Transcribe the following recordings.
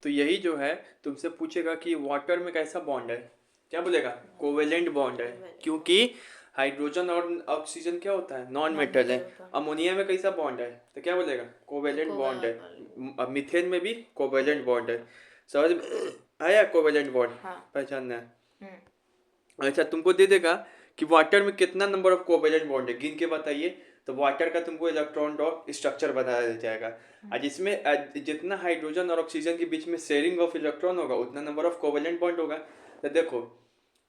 तो यही जो है तुमसे पूछेगा कि वाटर में कैसा बॉन्ड है, क्या बोलेगा? कोवेलेंट बॉन्ड है, क्योंकि हाइड्रोजन और ऑक्सीजन क्या होता है? नॉन नॉन मेटल है। मेटल का। अमोनिया में कैसा बॉन्ड है? तो क्या बोलेगा? कोवेलेंट बॉन्ड है। अब मीथेन में भी कोवेलेंट बॉन्ड है। समझ में आया? कोवेलेंट बॉन्ड हाँ। पहचानना है। हम्म। अच्छा, तुमको दे देगा कि वाटर में कितना नंबर ऑफ कोवेलेंट बॉन्ड है, गिन के बताइए। तो वाटर का तुमको इलेक्ट्रॉन डॉट स्ट्रक्चर बता दिया जाएगा। आज इसमें जितना हाइड्रोजन और ऑक्सीजन के बीच में शेयरिंग ऑफ इलेक्ट्रॉन होगा उतना नंबर ऑफ कोवेलेंट बॉन्ड होगा। तो देखो,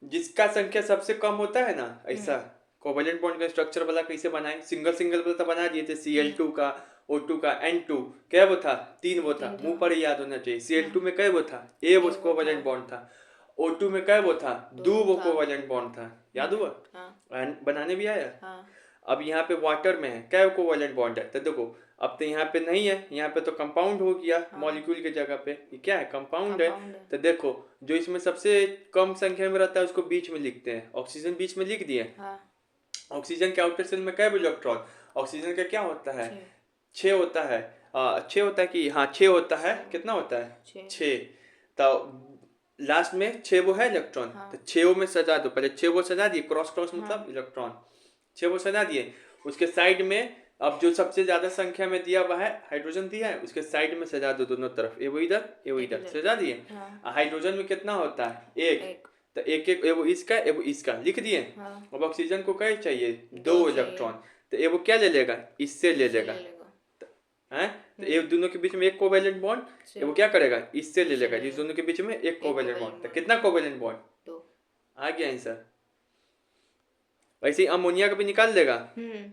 जिसका संख्या सबसे कम होता है ना, ऐसा कोवेलेंट बॉन्ड का स्ट्रक्चर वाला कैसे बनाए? सिंगल सिंगल वाला तो बना दिए थे, Cl2 का, O2 का, N2 क्या वो था? 3 वो था, तीन था। मुंह पर ही याद होना चाहिए। Cl2 में क्या वो था? ए वो ए वो था। कोवेलेंट बॉन्ड था। O2 में क्या वो था? दो दो वो था। कोवेलेंट बॉन्ड था। याद हुआ? हाँ। बनाने भी आया। हाँ। अब यहाँ पे वाटर में है क्या कोवेलेंट बॉन्ड है? तो देखो, अब तो यहाँ पे नहीं है, यहाँ पे तो कंपाउंड हो गया हाँ। मॉलिक्यूल के जगह पे। ये क्या है? कंपाउंड है। कंपाउंड है। तो देखो, जो इसमें सबसे कम संख्या में रहता है उसको बीच में लिखते हैं। ऑक्सीजन बीच में लिख दिए। हाँ। ऑक्सीजन के आउटर शेल में क्या इलेक्ट्रॉन? ऑक्सीजन का क्या होता है? छः। 6 होता है। 6 होता है कि हाँ 6 होता है। कितना होता है? छः। 6। तो लास्ट में 6 वो है इलेक्ट्रॉन। हाँ। तो 6 वो में सजा दो, पहले 6 वो सजा दिए, क्रॉस क्रॉस हाँ। मतलब इलेक्ट्रॉन। 6 वो सजा दिए। उसके साइड में अब जो सबसे ज्यादा संख्या में दिया हुआ है हाइड्रोजन दिया है, उसके साइड में सजा दो दोनों तरफ, ये वो इधर ये वो एक इधर इधर। सजा दिए। हाँ। हाइड्रोजन में कितना होता है? एक। एक। तो एक एक, ये वो इसका ये वो इसका लिख दिए। हाँ। अब ऑक्सीजन को क्या चाहिए? दो दो चाहिए। इलेक्ट्रॉन। तो ये वो क्या ले लेगा? इससे ले इससे लेगा। ले लेगा। हैं? तो ये दोनों के बीच में एक कोवेलेंट बॉन्ड, ये वो क्या करेगा? इससे ले इससे लेगा। ले इस लेगा। दोनों के बीच में एक एक कोवेलेंट बॉन्ड। कोवेलेंट तो बॉन्ड। कितना कोवेलेंट बॉन्ड दो। आ गया आंसर? वैसे ही अमोनिया का भी निकाल देगा। हम्म।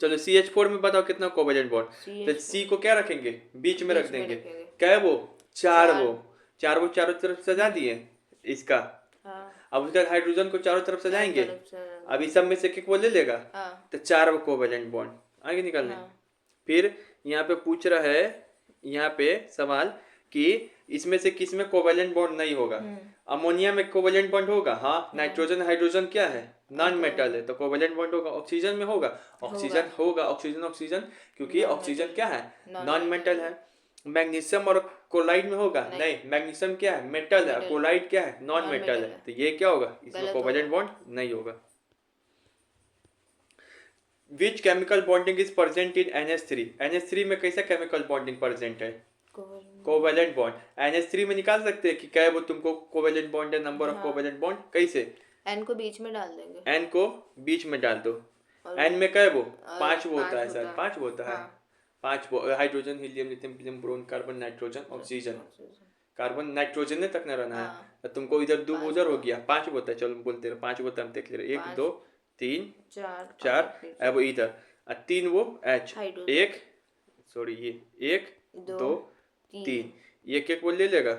चलो CH4 में बताओ कितना कोवेलेंट बॉन्ड? सी तो एच C फोर को क्या रखेंगे? बीच में रख बीच में देंगे। रखेंगे। क्या है वो? चार चार। वो। चार वो चारों तरफ सजा दिए इसका। हाँ। अब उसका हाइड्रोजन को चारों तरफ चारों सजाएंगे। तरफ से। अब इस सब में से एक वो ले लेगा। हाँ। तो चार वो कोवेलेंट बॉन्ड आगे निकालने। हाँ। फिर यहाँ पे पूछ रहा है, यहाँ पे सवाल कि इसमें से किस में कोवेलेंट बॉन्ड नहीं होगा? अमोनिया में कोवेलेंट बॉन्ड होगा। हाँ, नाइट्रोजन हाइड्रोजन क्या है? नॉन मेटल है, तो कोवेलेंट बॉन्ड होगा। ऑक्सीजन में होगा? ऑक्सीजन होगा, ऑक्सीजन ऑक्सीजन, क्योंकि ऑक्सीजन क्या है? नॉन मेटल है। मैग्नीशियम और क्लोराइड में होगा? नहीं, मैग्नीशियम क्या है? मेटल है। क्लोराइड क्या है? नॉन मेटल है। तो ये क्या होगा? इसमें कोवेलेंट बॉन्ड नहीं होगा। Which chemical bonding is present in NH3? NH3 में कैसा केमिकल बॉन्डिंग प्रेजेंट है? Covalent bond. NH3 में निकाल सकते हैं कि क्या है वो तुमको कोवेलेंट बॉन्ड है, नंबर ऑफ कोवेलेंट बॉन्ड कैसे? एन को बीच में डाल देंगे। N को बीच में डाल दो। N में क्या है वो? 5 वो होता है शायद, 5 वो होता है। 5 वो hydrogen helium lithium helium boron carbon nitrogen oxygen. Carbon nitrogen ने तक न रहना है। तो तुमको इधर दो उधर हो गया, 5 होता है। चलो बोलते रहो 5 होता है, हम देख ले रहे 1 2 3 4। अब इधर 3 वो H एक, सॉरी ये 1 2 3, एक एक वो ले लेगा।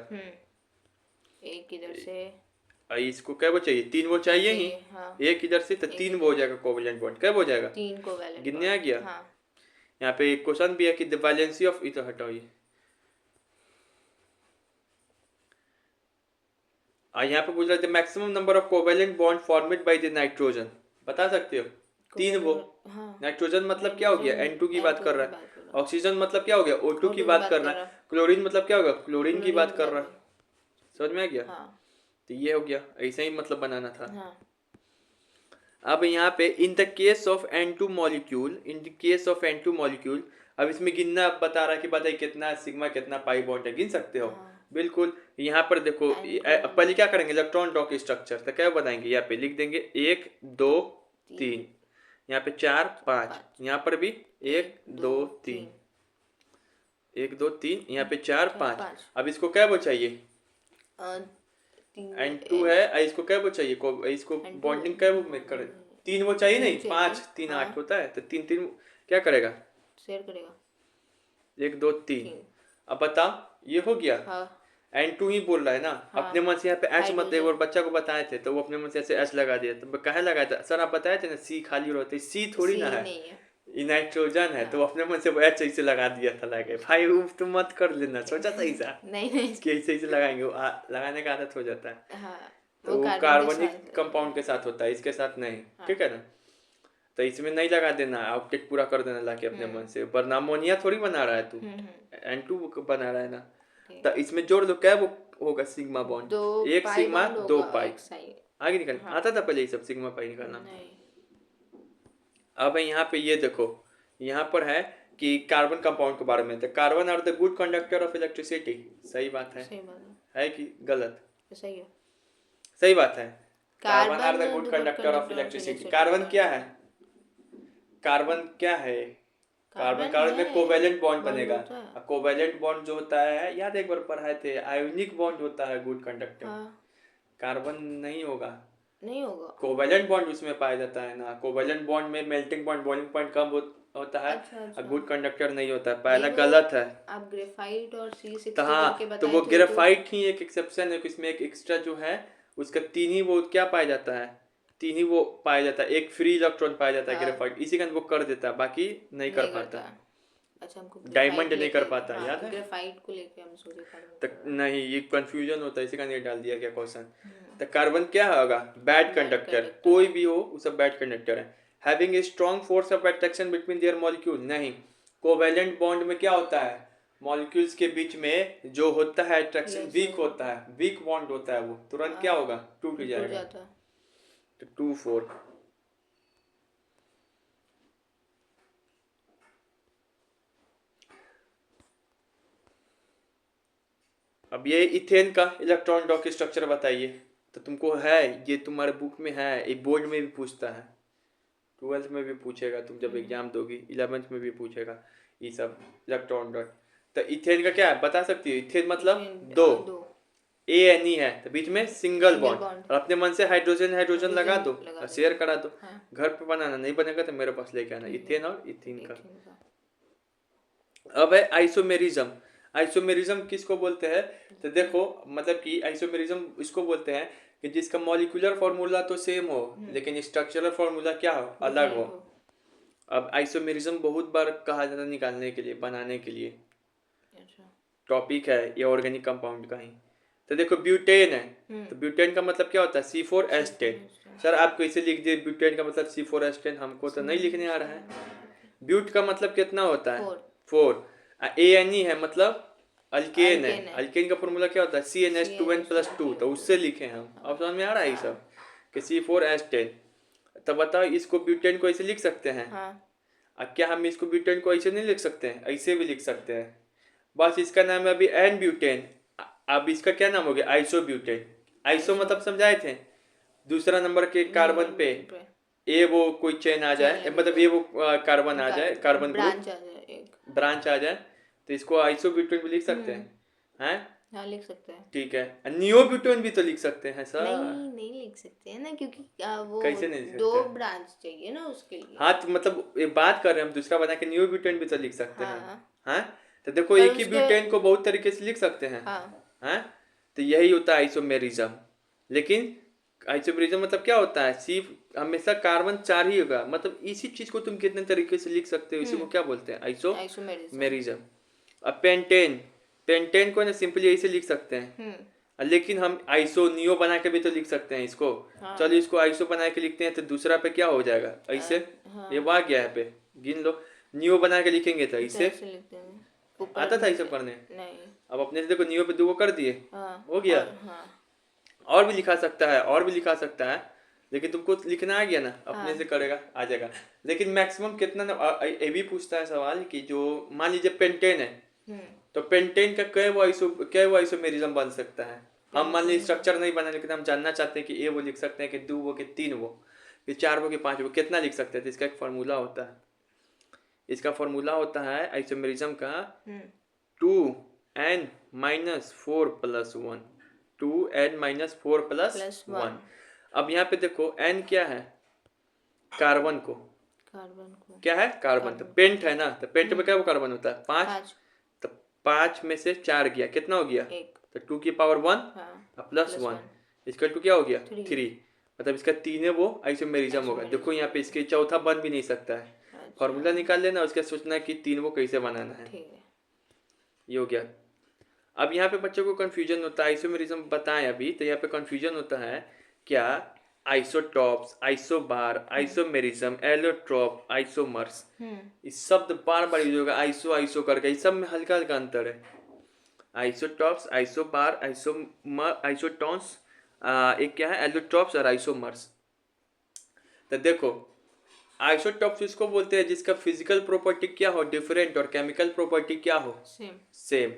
एक इधर से। इसको क्या वो चाहिए? 3 वो चाहिए ही। एक इधर से, तो 3 वो हो जाएगा कोवेलेंट बॉन्ड। क्या हो जाएगा? 3 कोवेलेंट गिनने आ गया। यहाँ पे एक क्वेश्चन भी है कि द वैलेंसी ऑफ इधर हटाओ ये। यहाँ पे पूछ रहे थे maximum number of covalent bond formed by the nitrogen, बता सकते हो? 3 वो। नाइट्रोजन मतलब क्या हो गया? N2 की बात कर रहा है। ऑक्सीजन मतलब क्या हो गया? O2 की बात कर रहा है। क्लोरीन मतलब क्या होगा? क्लोरीन की बात कर रहा है। समझ में आ गया? तो ये हो गया, ऐसा ही मतलब बनाना था। अब यहाँ पे in the case of N2 molecule, in the case of N2 molecule, अब इसमें गिनना बता रहा है कि बताइए कितना सिग्मा कितना पाई बॉन्ड है, गिन सकते हो? बिल्कुल। यहाँ पर देखो, पहले क्या करेंगे? Electron dot structure. तो क्या बताएंगे? यहाँ पे लिख देंगे 1 2 3, यहाँ पे 4 5, यहाँ पर भी 1 2 3, 1 2 3, यहाँ पे 4 5। अब इसको क्या वो चाहिए? N2 है, इसको क्या वो चाहिए? इसको बॉन्डिंग क्या वो में करे? 3 वो चाहिए नहीं, 5 3 8 होता है। तो 3 3 क्या करेगा? शेयर करेगा। 1 2 3। अब बताओ, ये हो गया। N2 ही बोल रहा है ना। अपने मन से यहाँ पे H मत, एक बार बच्चा को बताए थे तो वो अपने मन से ऐसे H लगा दिया। तो कहे लगाया था सर? आप बताए थे ना C खाली रहते, C थोड़ी ना है, ये नाइट्रोजन है। तो अपने मन से वो H ऐसे लगा दिया था। लगे भाई तुम मत कर लेना, सोचा था ऐसा नहीं कि ऐसे ऐसे लगाएंगे, लगाने का आदत हो जाता है। तो वो वो कार्बनिक कंपाउंड के साथ होता है, इसके साथ नहीं। ठीक है ना? तो इसमें नहीं लगा देना, आउटटेक पूरा कर देना लाके अपने मन से, वरना अमोनिया थोड़ी बना रहा है तू, N2 बना रहा है ना। तो इसमें जोड़ लो, क्या वो होगा सिग्मा बॉन्ड, दो एक पाई सिग्मा बॉन्ड दो होगा पाई। एक साइड। आगे निकल आता था पहले ये सब सिग्मा पाई निकालना। नहीं। अब यहाँ पे ये देखो, यहाँ पर है कि कार्बन कंपाउंड के बारे में, तो carbon are the good conductor of electricity. सही बात सही बात है कि गलत? सही है। सही बात है। Carbon are the carbon good the good conductor of conductor of electricity. Electricity. Carbon क्या है? कार्बन क्या है? कार्बन कार्बन में कोवेलेंट बॉन्ड बनेगा। होता है। कोवेलेंट बॉन्ड जो होता है, याद एक बार पढ़ाए थे, आयोनिक बॉन्ड होता है गुड कंडक्टर। हाँ। कार्बन नहीं होगा, नहीं होगा। कोवेलेंट बॉन्ड उसमें पाया जाता है ना। कोवेलेंट बॉन्ड में मेल्टिंग पॉइंट बॉइलिंग पॉइंट कम होता है। अच्छा। गुड कंडक्टर नहीं होता है, पहला नहीं, वो गलत है। आप ग्रेफाइट और C60 तो हाँ, करके तो बताए वो थे ग्रेफाइट ही एक एक्सेप्शन है, इसमें एक एक्स्ट्रा जो है उसका तीन ही वो क्या पाया जाता है, तीन ही वो पाया जाता है, एक फ्री इलेक्ट्रॉन पाया जाता है हाँ। ग्रेफाइट, इसी का वो कर देता है, बाकी नहीं कर पाता। अच्छा, हमको डायमंड नहीं कर पाता, हाँ, याद है? ग्रेफाइट को लेके हम सोचे कार्बन तक नहीं, ये कंफ्यूजन होता है, इसी का नहीं डाल दिया गया क्वेश्चन। हम्म। तो कार्बन क्या होगा? Bad conductor. conductor। कोई भी हो वो सब बैड कंडक्टर है। Having a strong force of attraction between their molecule. नहीं, कोवेलेंट बॉन्ड में क्या होता है, मॉलिक्यूल्स के बीच में जो होता है अट्रैक्शन वीक होता है, वीक बॉन्ड होता है, वो तुरंत क्या होगा, टूट जाएगा। जाता है। तो 2 4। अब ये इथेन का इलेक्ट्रॉन डॉक स्ट्रक्चर बताइए। तो तुमको है, ये तुम्हारे बुक में है, ये बोर्ड में भी पूछता है, 12th में भी पूछेगा, तुम जब एग्जाम दोगी 11th में भी पूछेगा ये सब इलेक्ट्रॉन डॉट। तो इथेन का क्या है बता सकती है? इथेन मतलब दो, ANE है, तो बीच में सिंगल बॉन्ड, और अपने मन से हाइड्रोजन हाइड्रोजन लगा दो और शेयर करा दो। घर पे बनाना नहीं बनेगा तो मेरे पास लेके आना, इथेन और इथीन का। अब है आइसोमेरिज्म। आइसोमेरिज्म किसको बोलते हैं? तो देखो, मतलब कि आइसोमेरिज्म इसको बोलते हैं कि जिसका मॉलिक्यूलर फॉर्मूला तो सेम हो लेकिन स्ट्रक्चरल फॉर्मूला क्या हो, अलग हो। अब आइसोमेरिज्म बहुत बार कहा जाता है निकालने के लिए, बनाने के लिए। टॉपिक है ये ऑर्गेनिक कंपाउंड का ही। तो देखो ब्यूटेन है, तो ब्यूटेन का मतलब क्या होता है? C4H10। सर आप कैसे लिख दिए ब्यूटेन का मतलब C4H10? हमको तो नहीं लिखने आ रहा है। ब्यूट का मतलब कितना होता है? 4। ANE है मतलब अल्केन है, अल्केन का फॉर्मूला क्या होता है? CnH2n+2। तो उससे लिखे हम। अब समझ में आ रहा है ये सब कि C4H10। तो बताओ इसको ब्यूटेन को ऐसे लिख सकते हैं? क्या हम इसको ब्यूटेन को ऐसे नहीं लिख सकते हैं? ऐसे भी लिख सकते हैं, बस इसका नाम है अभी एन ब्यूटेन। अब इसका क्या नाम हो गया? आइसोब्यूटेन। आइसो मतलब समझाए थे, दूसरा नंबर के कार्बन पे ए वो कोई चेन आ जाए, मतलब ए वो कार्बन आ जाए, कार्बन ग्रुप ब्रांच आ जाए, तो इसको आइसोब्यूटेन भी लिख सकते हैं। हाँ लिख सकते हैं। ठीक है, नियोब्यूटेन भी तो लिख सकते हैं सर। नहीं लिख सकते हैं ना, क्योंकि वो कैसे नहीं लिख सकते? 2 ब्रांच चाहिए ना उसके लिए। हाँ तो मतलब ये बात कर रहे हैं हम, दूसरा बना के नियोब्यूटेन भी तो लिख सकते हैं। हाँ तो देखो एक ही ब्यूटेन को बहुत तरीके से लिख सकते हैं। हाँ तो यही होता है आइसोमेरिज्म। लेकिन आइसोमेरिज्म मतलब क्या होता है? सिर्फ हमेशा कार्बन 4 ही होगा, मतलब इसी चीज को तुम कितने तरीके से लिख सकते हो, इसी को क्या बोलते हैं? आइसोमेरिज्म। अब पेंटेन को ना सिंपली ऐसे लिख सकते हैं, लेकिन हम आइसो नियो बना के भी तो लिख सकते हैं इसको। चलो इसको आइसो बना के लिखते हैं, तो दूसरा पे क्या हो जाएगा? ऐसे ये आ गया है पे, गिन लो। नियो बना के लिखेंगे तो ऐसे आता था ये सब करने। अब अपने से देखो नियो पे 2 कर दिए, हो गया। और भी लिखा सकता है, और भी लिखा सकता है, लेकिन तुमको लिखना आ गया ना, अपने से करेगा आ जाएगा। लेकिन मैक्सिमम कितना ये भी पूछता है सवाल कि जो मान लीजिए पेंटेन है, तो पेंटेन का कै वो आइसोमेरिज्म बन सकता है? हम मान लीजिए स्ट्रक्चर नहीं बना, लेकिन हम जानना चाहते हैं कि ए वो लिख सकते हैं कि 2 वो कि 3 वो कि 4 वो कि 5 वो, कितना लिख सकते हैं? तो इसका एक फार्मूला होता है, इसका फार्मूला होता है आइसोमेरिज्म का 2n-4+1। 2n-4+1। अब यहाँ पे देखो n क्या है? कार्बन को क्या है? कार्बन। तो पेंट है ना, तो पेंट में क्या वो कार्बन होता है? 5। तो 5 में से 4 गया, कितना हो गया? तो 2 की पावर 1 प्लस 1 इसका 2 क्या हो गया? 3। मतलब इसका 3 है वो आइसोमेरिज्म होगा। देखो यहाँ पे इसके चौथा बन भी नहीं सकता है। फॉर्मूला निकाल लेना, उसका सोचना है कि 3 वो कैसे बनाना है। ये हो गया। अब यहाँ पे बच्चों को कंफ्यूजन होता है, आइसोमेरिज्म बताएं अभी, तो यहाँ पे कंफ्यूजन होता है क्या? Isotopes, isobar, isomerism, allotrope, isomers, इस शब्द बार बार यूज होगा, आइसो आइसो करके, इस सब में हल्का हल्का अंतर है। आइसोटॉप्स, आइसोबार, आइसोमर, आइसोटोन्स, एक क्या है एलोट्रॉप्स और आइसोमर्स। तो देखो आइसोटॉप्स इसको बोलते हैं जिसका फिजिकल प्रॉपर्टी क्या हो डिफरेंट और केमिकल प्रॉपर्टी क्या हो सेम। सेम।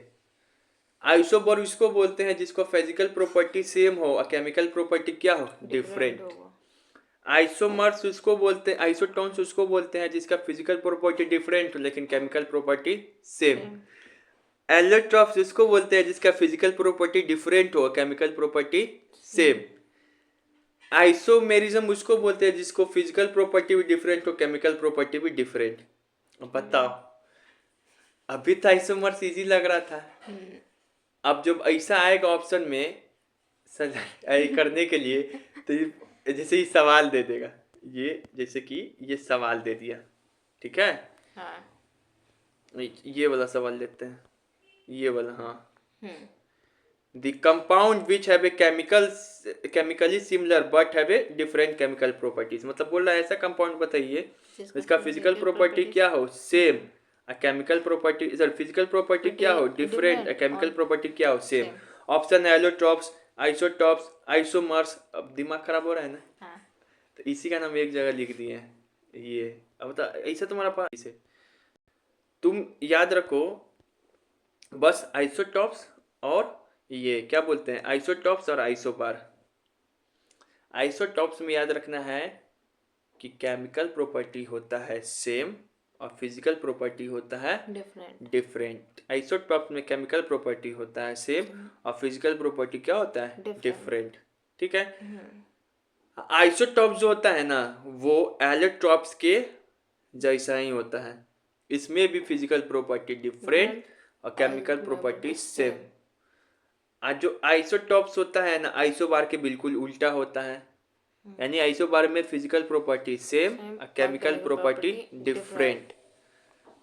आइसोबर इसको बोलते हैं जिसको फिजिकल प्रॉपर्टी सेम हो और केमिकल प्रॉपर्टी क्या हो डिफरेंट। होगा। आइसोमर्स उसको बोलते हैं, आइसोटोन्स उसको बोलते हैं जिसका फिजिकल प्रॉपर्टी डिफरेंट हो लेकिन केमिकल प्रॉपर्टी सेम। एलोट्रॉप्स इसको बोलते हैं जिसका फिजिकल प्रॉपर्टी डिफरेंट हो केमिकल प्रॉपर्टी सेम। आइसोमेरिज्म उसको बोलते हैं जिसको फिजिकल प्रॉपर्टी भी डिफरेंट हो केमिकल प्रॉपर्टी भी डिफरेंट। अब बताओ, अभी तो आइसोमर्स इजी लग रहा था, अब जब ऐसा आएगा ऑप्शन में करने के लिए तो जैसे ही सवाल दे देगा, ये जैसे कि ये सवाल दे दिया, ठीक है। हाँ। ये वाला सवाल लेते हैं, ये वाला। हाँ, the compound which have a chemically similar but have a different chemical properties, मतलब बोल रहा है ऐसा कंपाउंड बताइए जिसका फिजिकल प्रॉपर्टी क्या हो same, chemical property sir physical property क्या हो डिफरेंट, केमिकल प्रॉपर्टी क्या हो सेम। ऑप्शन है एलोट्रॉप्स, आइसोटॉप्स, आइसोमर्स। अब दिमाग खराब हो रहा है ना। हाँ। तो इसी का नाम एक जगह लिख दिए हैं ये। अब बता ऐसा तुम्हारा पास इसे तुम याद रखो बस, आइसोटॉप्स और ये क्या बोलते हैं आइसोटॉप्स और आइसोबार। आइसोटॉप्स में याद रखना है कि केमिकल प्रॉपर्टी होता है सेम और फिजिकल प्रॉपर्टी होता है डिफरेंट। आइसोटॉप्स में केमिकल प्रॉपर्टी होता है सेम और फिजिकल प्रॉपर्टी क्या होता है डिफरेंट, ठीक है। आइसोटॉप्स जो होता है ना वो एलोट्रॉप्स के जैसा ही होता है, इसमें भी फिजिकल प्रॉपर्टी डिफरेंट और केमिकल प्रॉपर्टी सेम। आज जो आइसोटॉप्स होता है ना आइसोबार के बिल्कुल उल्टा होता है, यानी आइसोबार में फिजिकल प्रॉपर्टी सेम और केमिकल प्रॉपर्टी डिफरेंट।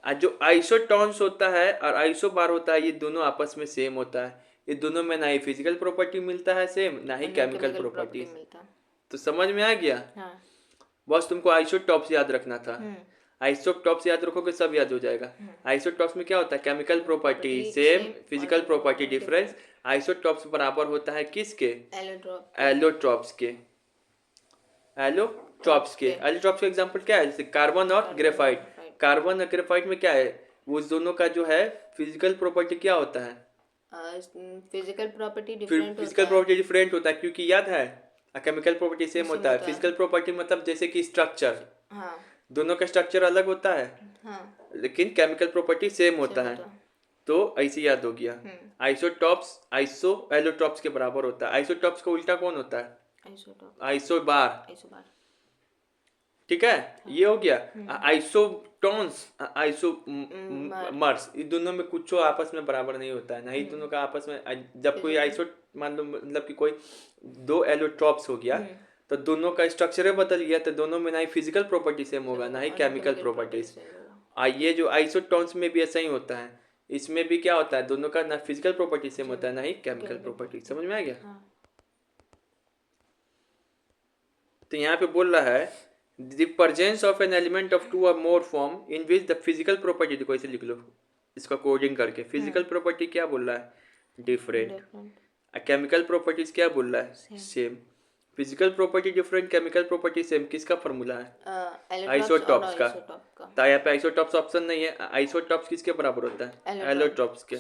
आज जो आइसोटोन्स होता है और आइसोबार होता है ये दोनों आपस में सेम होता है, ये दोनों में ना ही फिजिकल प्रॉपर्टी मिलता है सेम ना ही केमिकल प्रॉपर्टी। तो समझ में आ गया। हाँ। बस तुमको आइसोटॉप्स याद रखना था, आइसोटॉप्स याद रखोगे सब याद हो जाएगा। आइसोटॉप्स में क्या होता है chemical property same physical property difference. Isotopes बराबर होता है किसके एलोट्रॉप्स के। एलोट्रॉप्स के एग्जांपल क्या है जैसे कार्बन और ग्रेफाइट। कार्बन और ग्रेफाइट में क्या है वो दोनों का जो है फिजिकल प्रॉपर्टी क्या होता है फिजिकल प्रॉपर्टी डिफरेंट होता है क्योंकि याद है केमिकल प्रॉपर्टी सेम होता है। फिजिकल प्रॉपर्टी मतलब जैसे कि स्ट्रक्चर, हाँ। दोनों का स्ट्रक्चर अलग होता है, हाँ। लेकिन केमिकल प्रॉपर्टी सेम होता है, तो ऐसे याद हो गया। आइसोटॉप्स एलोट्रॉप्स के बराबर होता है। आइसोटॉप्स का उल्टा कौन होता है आइसोबार, ठीक है। हाँ। ये हो गया। आइसोटोन्स आइसोमर्स ये दोनों में कुछ आपस में बराबर नहीं होता है, नहीं दोनों का आपस में जब कोई आइसो मान लो मतलब कि कोई दो एलोट्रॉप्स हो गया तो दोनों का स्ट्रक्चर बदल गया तो दोनों में ना ही फिजिकल प्रॉपर्टी सेम होगा ना ही केमिकल प्रॉपर्टीज। ये जो आइसोटोन्स में भी ऐसा ही होता है, इसमें भी क्या होता है दोनों का ना फिजिकल प्रॉपर्टी सेम होता है ना ही केमिकल प्रॉपर्टी। समझ में आ गया। हाँ। तो यहाँ पे बोल रहा है the presence of an element of two or more form in which the physical property, देखो इसे लिख लो इसका कोडिंग करके। फिजिकल प्रॉपर्टी क्या बोल रहा है डिफरेंट, केमिकल प्रॉपर्टीज क्या बोल रहा है same. Physical property different chemical property same, किसका फॉर्मूला है आइसोटॉप्स का। तो यहाँ पे आइसोटॉप्स ऑप्शन नहीं है, आइसोटॉप्स किसके बराबर होता है एलोट्रॉप्स के।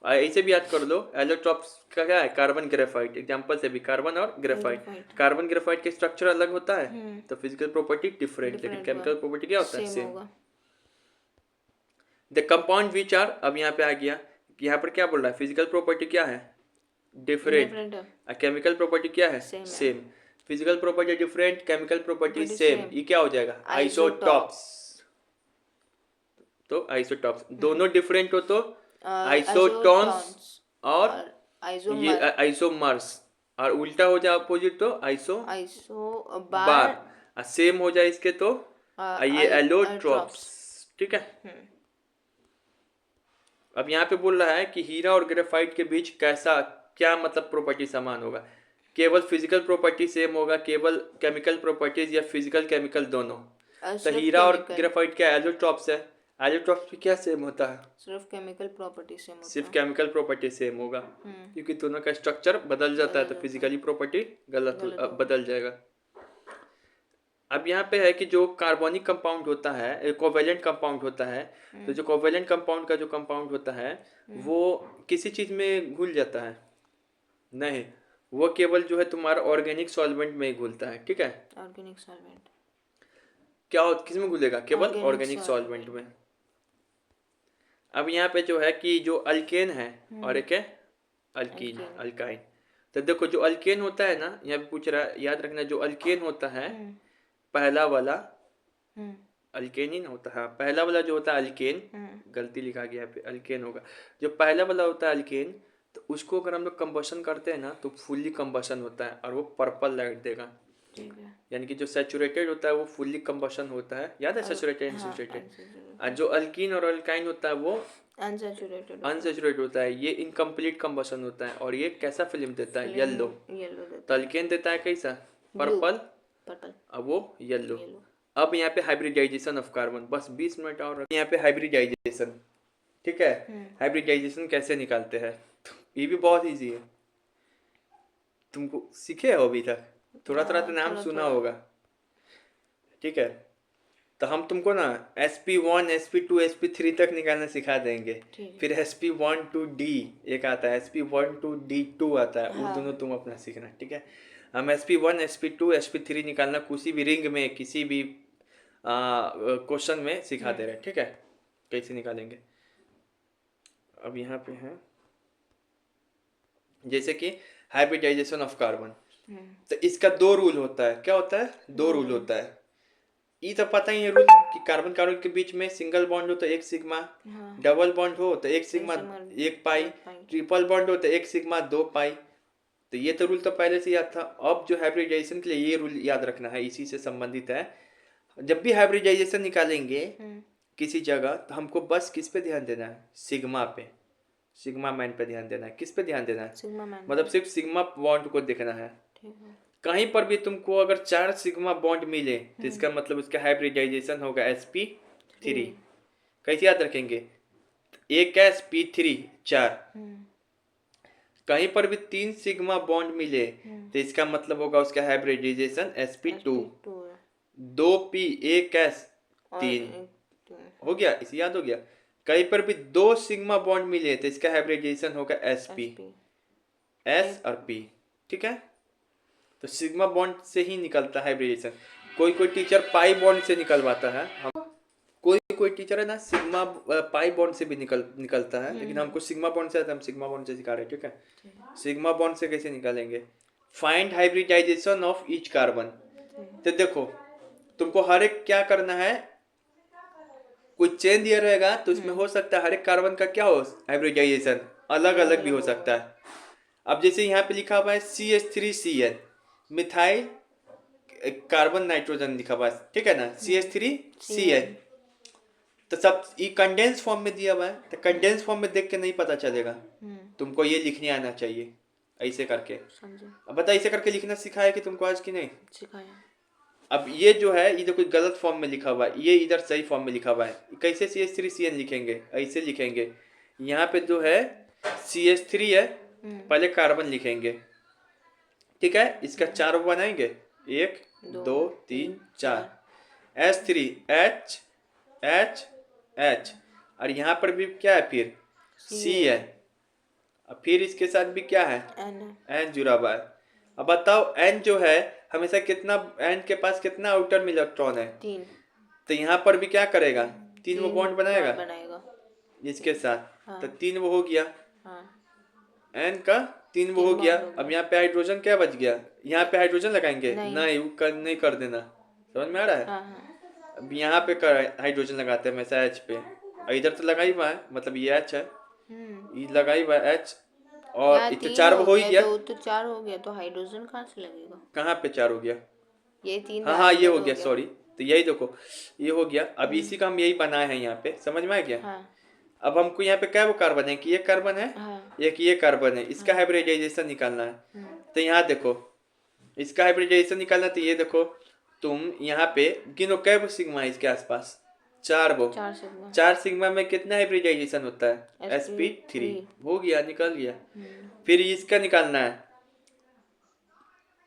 ऐसे भी याद कर लो एलोट्रॉप्स का क्या है कार्बन ग्रेफाइट, एग्जांपल से भी कार्बन और ग्रेफाइट। कार्बन ग्रेफाइट के स्ट्रक्चर अलग होता है तो फिजिकल प्रॉपर्टी डिफरेंट लेकिन केमिकल प्रॉपर्टी क्या होता है same. The compound which are, अब यहाँ पे आ गया यहाँ पर क्या बोल रहा है फिजिकल प्रॉपर्टी क्या है डिफरेंट, केमिकल प्रॉपर्टी क्या है same. Physical property different chemical property same, ये क्या हो जाएगा आइसोटॉप्स। तो आइसोटॉप्स दोनों डिफरेंट हो तो आइसोटोन्स और ये आइसोमर्स, और उल्टा हो जाए अपोजिट तो आइसोबार, सेम हो जाए इसके तो ये एलोट्रॉप्स, ठीक है। अब यहाँ पे बोल रहा है कि हीरा और ग्रेफाइट के बीच कैसा क्या मतलब प्रॉपर्टी समान होगा, केवल फिजिकल प्रॉपर्टी सेम होगा केवल केमिकल प्रॉपर्टीज या फिजिकल केमिकल दोनों। तो हीरा और ग्रेफाइट क्या एलोट्रॉप्स है, एलोट्रॉप्स भी क्या सेम होता है? सिर्फ केमिकल प्रॉपर्टी सेम होता सिर्फ है। केमिकल प्रॉपर्टी सेम होगा, क्योंकि दोनों का स्ट्रक्चर बदल जाता है तो फिजिकली प्रॉपर्टी बदल जाएगा। अब यहाँ पे है कि जो कार्बोनिक कंपाउंड होता है, कोवेलेंट कंपाउंड होता है, तो जो कोवेलेंट कंपाउंड का जो कंपाउंड होता है वो किसी चीज में घुल जाता है? नहीं, वो केवल जो है तुम्हारा ऑर्गेनिक सॉल्वेंट में ही घुलता है, ठीक है। Organic solvent. किस में घुलेगा? केवल ऑर्गेनिक सॉल्वेंट में। अब यहाँ पे जो है कि जो अल्केन है और एक है अल्कीन, अल्काइन। तो देखो जो अल्केन होता है ना, यहाँ पे पूछ रहा है, याद रखना जो अल्केन होता है पहला वाला अल्केन ही ना होता है, पहला वाला जो होता है अल्केन, गलती लिखा गया यहाँ पे अल्केन होगा। जो पहला वाला होता है अल्केन, तो उसको अगर हम लोग कंबशन करते हैं ना तो फुल्ली कंबशन होता है और वो पर्पल लाइट देगा। यानी कि जो सैचुरेटेड होता है वो फुल्ली कंबशन होता है, याद है सैचुरेटेड अनसैचुरेटेड। और जो अल्कीन और अल्काइन होता है वो अनसैचुरेटेड होता है, ये इनकम्प्लीट कंबशन होता है। और ये कैसा फिल्म देता है? येलो। तो अल्केन देता है कैसा? पर्पल, अब वो येलो। अब यहाँ पे हाइब्रिडाइजेशन ऑफ कार्बन, बस 20 मिनट और यहाँ पे हाइब्रिडाइजेशन, ठीक है। हाइब्रिडाइजेशन कैसे निकालते हैं? ये भी बहुत इजी है, तुमको सीखे हो अभी तक, थोड़ा थोड़ा तो नाम सुना होगा, ठीक है। तो हम तुमको ना sp1 sp2 sp3 तक निकालना सिखा देंगे। फिर sp1 to d एक आता है, sp1 to d2 आता है, वो दोनों तुम अपना सीखना, ठीक है। हम sp1 sp2 sp3 निकालना किसी भी रिंग में, किसी भी क्वेश्चन में सिखा दे रहे हैं, ठीक है, कैसे निकालेंगे। अब यहाँ पे है जैसे कि हाइब्रिडाइजेशन ऑफ कार्बन, तो इसका दो रूल होता है। क्या होता है? दो रूल होता है। ये तो पता ही है रूल कि कार्बन कार्बन के बीच में सिंगल बॉन्ड हो तो एक सिग्मा, डबल बॉन्ड हो तो एक सिग्मा एक पाई, ट्रिपल बॉन्ड हो तो एक सिग्मा दो पाई। तो ये तो रूल तो पहले से याद था। अब जो हाइब्रिडाइजेशन के लिए ये रूल याद रखना है, इसी से संबंधित है। जब भी हाइब्रिडाइजेशन निकालेंगे किसी जगह, तो हमको बस किस पे ध्यान देना है? सिग्मा पे, सिग्मा मैन पे ध्यान देना है। किस पे ध्यान देना है? मतलब सिर्फ सिग्मा बॉन्ड को देखना है। कहीं पर भी तुमको अगर 4 सिग्मा बॉन्ड मिले तो इसका मतलब उसका हाइब्रिडाइजेशन होगा sp3। कैसे याद रखेंगे? एक sp3 4। कहीं पर भी 3 सिग्मा बॉन्ड मिले तो इसका मतलब होगा उसका हाइब्रिडाइजेशन sp2। 2p एक s 3 हो गया, इसे याद हो गया। कहीं पर भी 2 सिग्मा बॉन्ड मिले तो इसका हाइब्रिडाइजेशन होगा sp, s और p, ठीक है। तो सिग्मा बॉन्ड से ही निकलता है हाइब्रिडेशन। कोई कोई टीचर पाई बॉन्ड से निकलवाता है, हम कोई टीचर है ना सिग्मा पाई बॉन्ड से भी निकलता है, लेकिन हमको सिग्मा बॉन्ड से आता है, हम सिग्मा बॉन्ड से सिखा रहे हैं, ठीक है। सिग्मा बॉन्ड से कैसे निकालेंगे? Find hybridisation of each carbon. तो देखो तुमको हर एक क्या करना है, कोई चेन दिया रहेगा तो उसमें हो सकता है हर एक कार्बन का क्या हो, हाइब्रिडाइजेशन अलग अलग भी हो सकता है। अब जैसे यहाँ पे लिखा हुआ है CH3CN, मिथाइल कार्बन नाइट्रोजन लिखा हुआ है, ठीक है ना, CH3CN। तो सब ये कंडेंस फॉर्म में दिया हुआ है, तो कंडेंस फॉर्म में देख के नहीं पता चलेगा, तुमको ये लिखने आना चाहिए ऐसे करके। अब बता, ऐसे करके लिखना सिखाया कि तुमको आज की नहीं सिखाया। अब ये जो है ये कोई गलत फॉर्म में लिखा हुआ है, ये इधर सही फॉर्म में लिखा हुआ है। कैसे CH3CN लिखेंगे? ऐसे लिखेंगे, यहाँ पे जो है CH3 है, पहले कार्बन लिखेंगे, ठीक है। इसका 4 बनाएंगे, 1 2 3 4, H3 H H H, और यहाँ पर भी क्या है फिर C है, और फिर इसके साथ भी क्या है N जुड़ा हुआ है। अब बताओ N जो है हमेशा कितना, N के पास कितना आउटर में इलेक्ट्रॉन है? 3। तो यहाँ पर भी क्या करेगा? 3 वो बॉन्ड बनाएगा इसके साथ, तो 3 वो हो गया, N का 3 वो हो गया। अब यहाँ पे हाइड्रोजन क्या बच गया? यहाँ पे हाइड्रोजन लगाएंगे नहीं वो नहीं कर देना, समझ में आ रहा है। अब यहाँ पे हाइड्रोजन लगाते हैं हमेशा H पे, इधर तो लगा ही हुआ है, मतलब ये H है, ये लगा ही हुआ है H, और इतना 4 हो ही गया, तो 4 हो गया, तो हाइड्रोजन कहाँ से लगेगा? कहाँ पे 4 हो गया? ये 3, हाँ ये हो गया, सॉरी। तो यही देखो ये हो गया। अब इसी का हम यही बनाए हैं यहाँ पे, समझ में आ गया। अब हमको यहाँ पे क्या वो कार्बन है कि ये कार्बन है, एक ये कार्बन है, इसका हाइब्रिडाइजेशन निकालना है। तो यहाँ देखो इसका हाइब्रिडाइजेशन निकालना, तो ये देखो तुम यहाँ पे गिनो कै सिग्मा है इसके आसपास, 4 वो 4 सिग्मा 4 सिग्मा में कितना हाइब्रिडाइजेशन होता है? sp3 हो गया, निकल गया। फिर इसका निकालना है,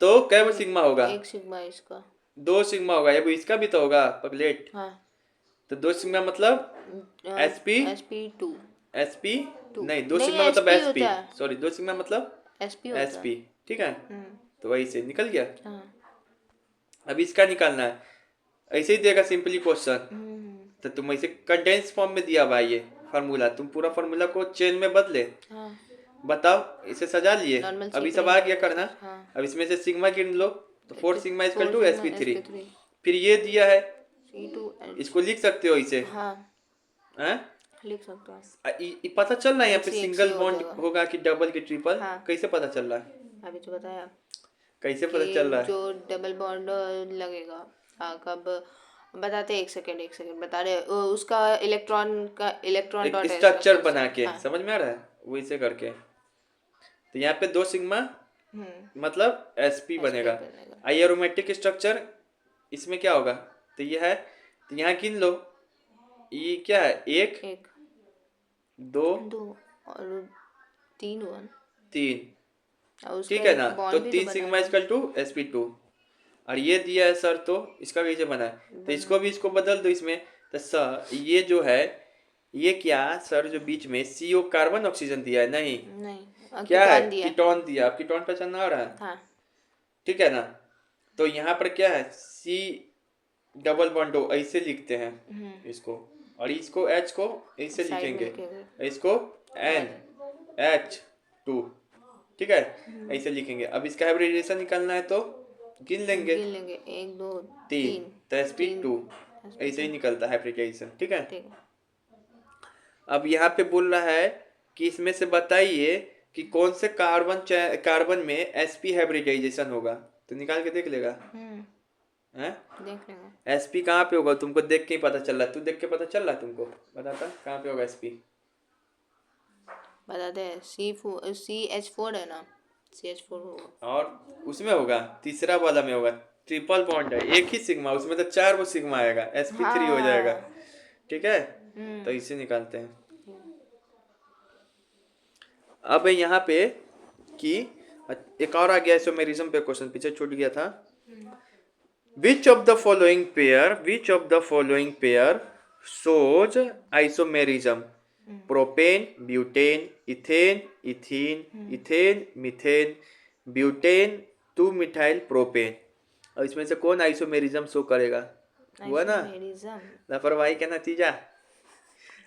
तो कै वो सिग्मा होगा? 1 सिग्मा इसका 2 सिग्मा होगा। ये इसका भी तो होगा पगलेट। हाँ तो 2 सिग्मा मतलब sp2 sp नहीं, 2 नहीं सिग्मा मतलब sp sp, होता है सॉरी 2 सिग्मा मतलब sp होता sp, है ठीक है। तो वही से निकल गया। हाँ अब इसका निकालना है, ऐसे ही देगा सिंपली क्वेश्चन। तो तुम ऐसे कंडेंस फॉर्म में दिया भाई ये फार्मूला, तुम पूरा फार्मूला को चेन में बदले। हाँ बताओ, इसे सजा लिए। नॉर्मल अभी सब आ गया करना। हाँ अब इसमें से सिग्मा गिन लो, तो 4 sigma equal to 4 sp3। sp3 फिर ये दिया है, c2h इसको लिख सकते हो इसे। हाँ हैं? लिख सकते हैं पता चल रहा है यहाँ पे XC सिंगल हो बॉन्ड जाएगा। होगा कि डबल की ट्रिपल? हाँ कैसे पता चल रहा है? अभी तो बताया कैसे पता चल रहा कि है? जो डबल बॉन्ड लगेगा। हाँ कब बताते, एक सेकेंड बता रहे उसका इलेक्ट्रॉन एक डॉट स्ट्रक्चर बना के, हाँ समझ में आ रहा है? वैसे करके। तो यहाँ पे 2 सिग्मा हम्म मतलब sp बनेगा। बनेगा। एरोमेटिक स्ट्रक्चर इसमें क्या होगा? तो ये है, तो यहाँ गिन लो। ये क्या है? 1 1 2 2 और 3 1 3, और उसका ठीक है ना? एक तो बॉन्ड भी 3 तो sigma banana equal to sp2। और ये दिया है सर, तो इसका कैसे बना है? तो इसको भी इसको बदल दो इसमें। तो सर ये जो है, ये क्या सर जो बीच में CO कार्बन ऑक्सीजन दिया है? नहीं, नहीं क्या है? कीटोन दिया कीटोन दिया। अब कीटोन पहचान आ रहा है, हाँ ठीक है ना? तो यहाँ पर क्या है? C डबल बॉन्ड O, ऐसे लिखते हैं इसको। और इसको H को ऐसे साइड में लिखेंगे, लिखेंगे इसको NH2, ठीक है, ऐसे लिखेंगे। अब इसका हाइब्रिडाइजेशन निकालना है, तो गिन लेंगे। गिन लेंगे 1 2 3, 3 तो sp2 ऐसे ही निकलता है हाइब्रिडाइजेशन, ठीक है। ठीक है अब यहाँ पे बोल रहा है कि इसमें से बताइए कि कौन से कार्बन में sp हाइब्रिडाइजेशन होगा। तो निकाल के देख लेगा हैं? देख लेंगे। sp कहाँ पे होगा? तुमको देख के ही पता चल रहा है। तू देख के पता चल रहा है तुमको? बताता कहाँ पे होगा sp? बताते हैं CH4 है ना, CH4 होगा। और उसमें होगा, तीसरा वाला में होगा। ट्रिपल बॉन्ड है, एक ही सिग्मा, उसमें तो 4 वो सिग्मा आएगा, sp3 हो जाएगा, ठीक है। तो इसे निकालते हैं। अब यहाँ पे कि एक और आ गया आइसोमेरिज्म पे क्वेश्चन, पीछे छूट गया था। Which of the following pair shows isomerism? Propane, butane, ethane, ethane, methane, butane, 2 methyl propane. और इसमें से कौन आइसोमेरिज्म शो करेगा? हुआ ना लापरवाही का नतीजा।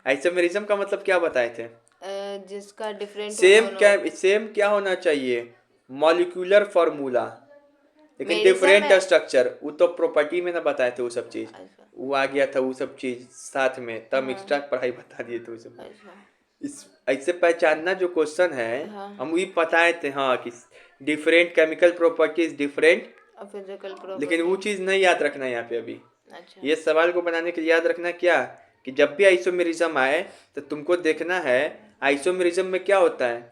आइसोमेरिज्म का मतलब क्या बताए थे? जिसका डिफरेंट सेम क्या होना चाहिए? मॉलिक्यूलर फॉर्मूला, लेकिन मेरिज्म डिफरेंट है। स्ट्रक्चर। वो तो प्रॉपर्टी में ना बताए थे वो सब चीज, अच्छा वो आ गया था वो सब चीज साथ में, तब एक्स्ट्रा पढ़ाई बता दिए थे वो सब। अच्छा इस ऐसे पहचानना जो क्वेश्चन है, हाँ हम वही बताए थे हाँ, कि different chemical properties different, physical लेकिन वो चीज नहीं याद रखना यहाँ पे अभी। अच्छा ये सवाल को बनाने के लिए याद रखना क्या, कि जब भी आइसोमेरिज्म आए तो तुमको देखना है आइसोमेरिज्म में क्या होता है।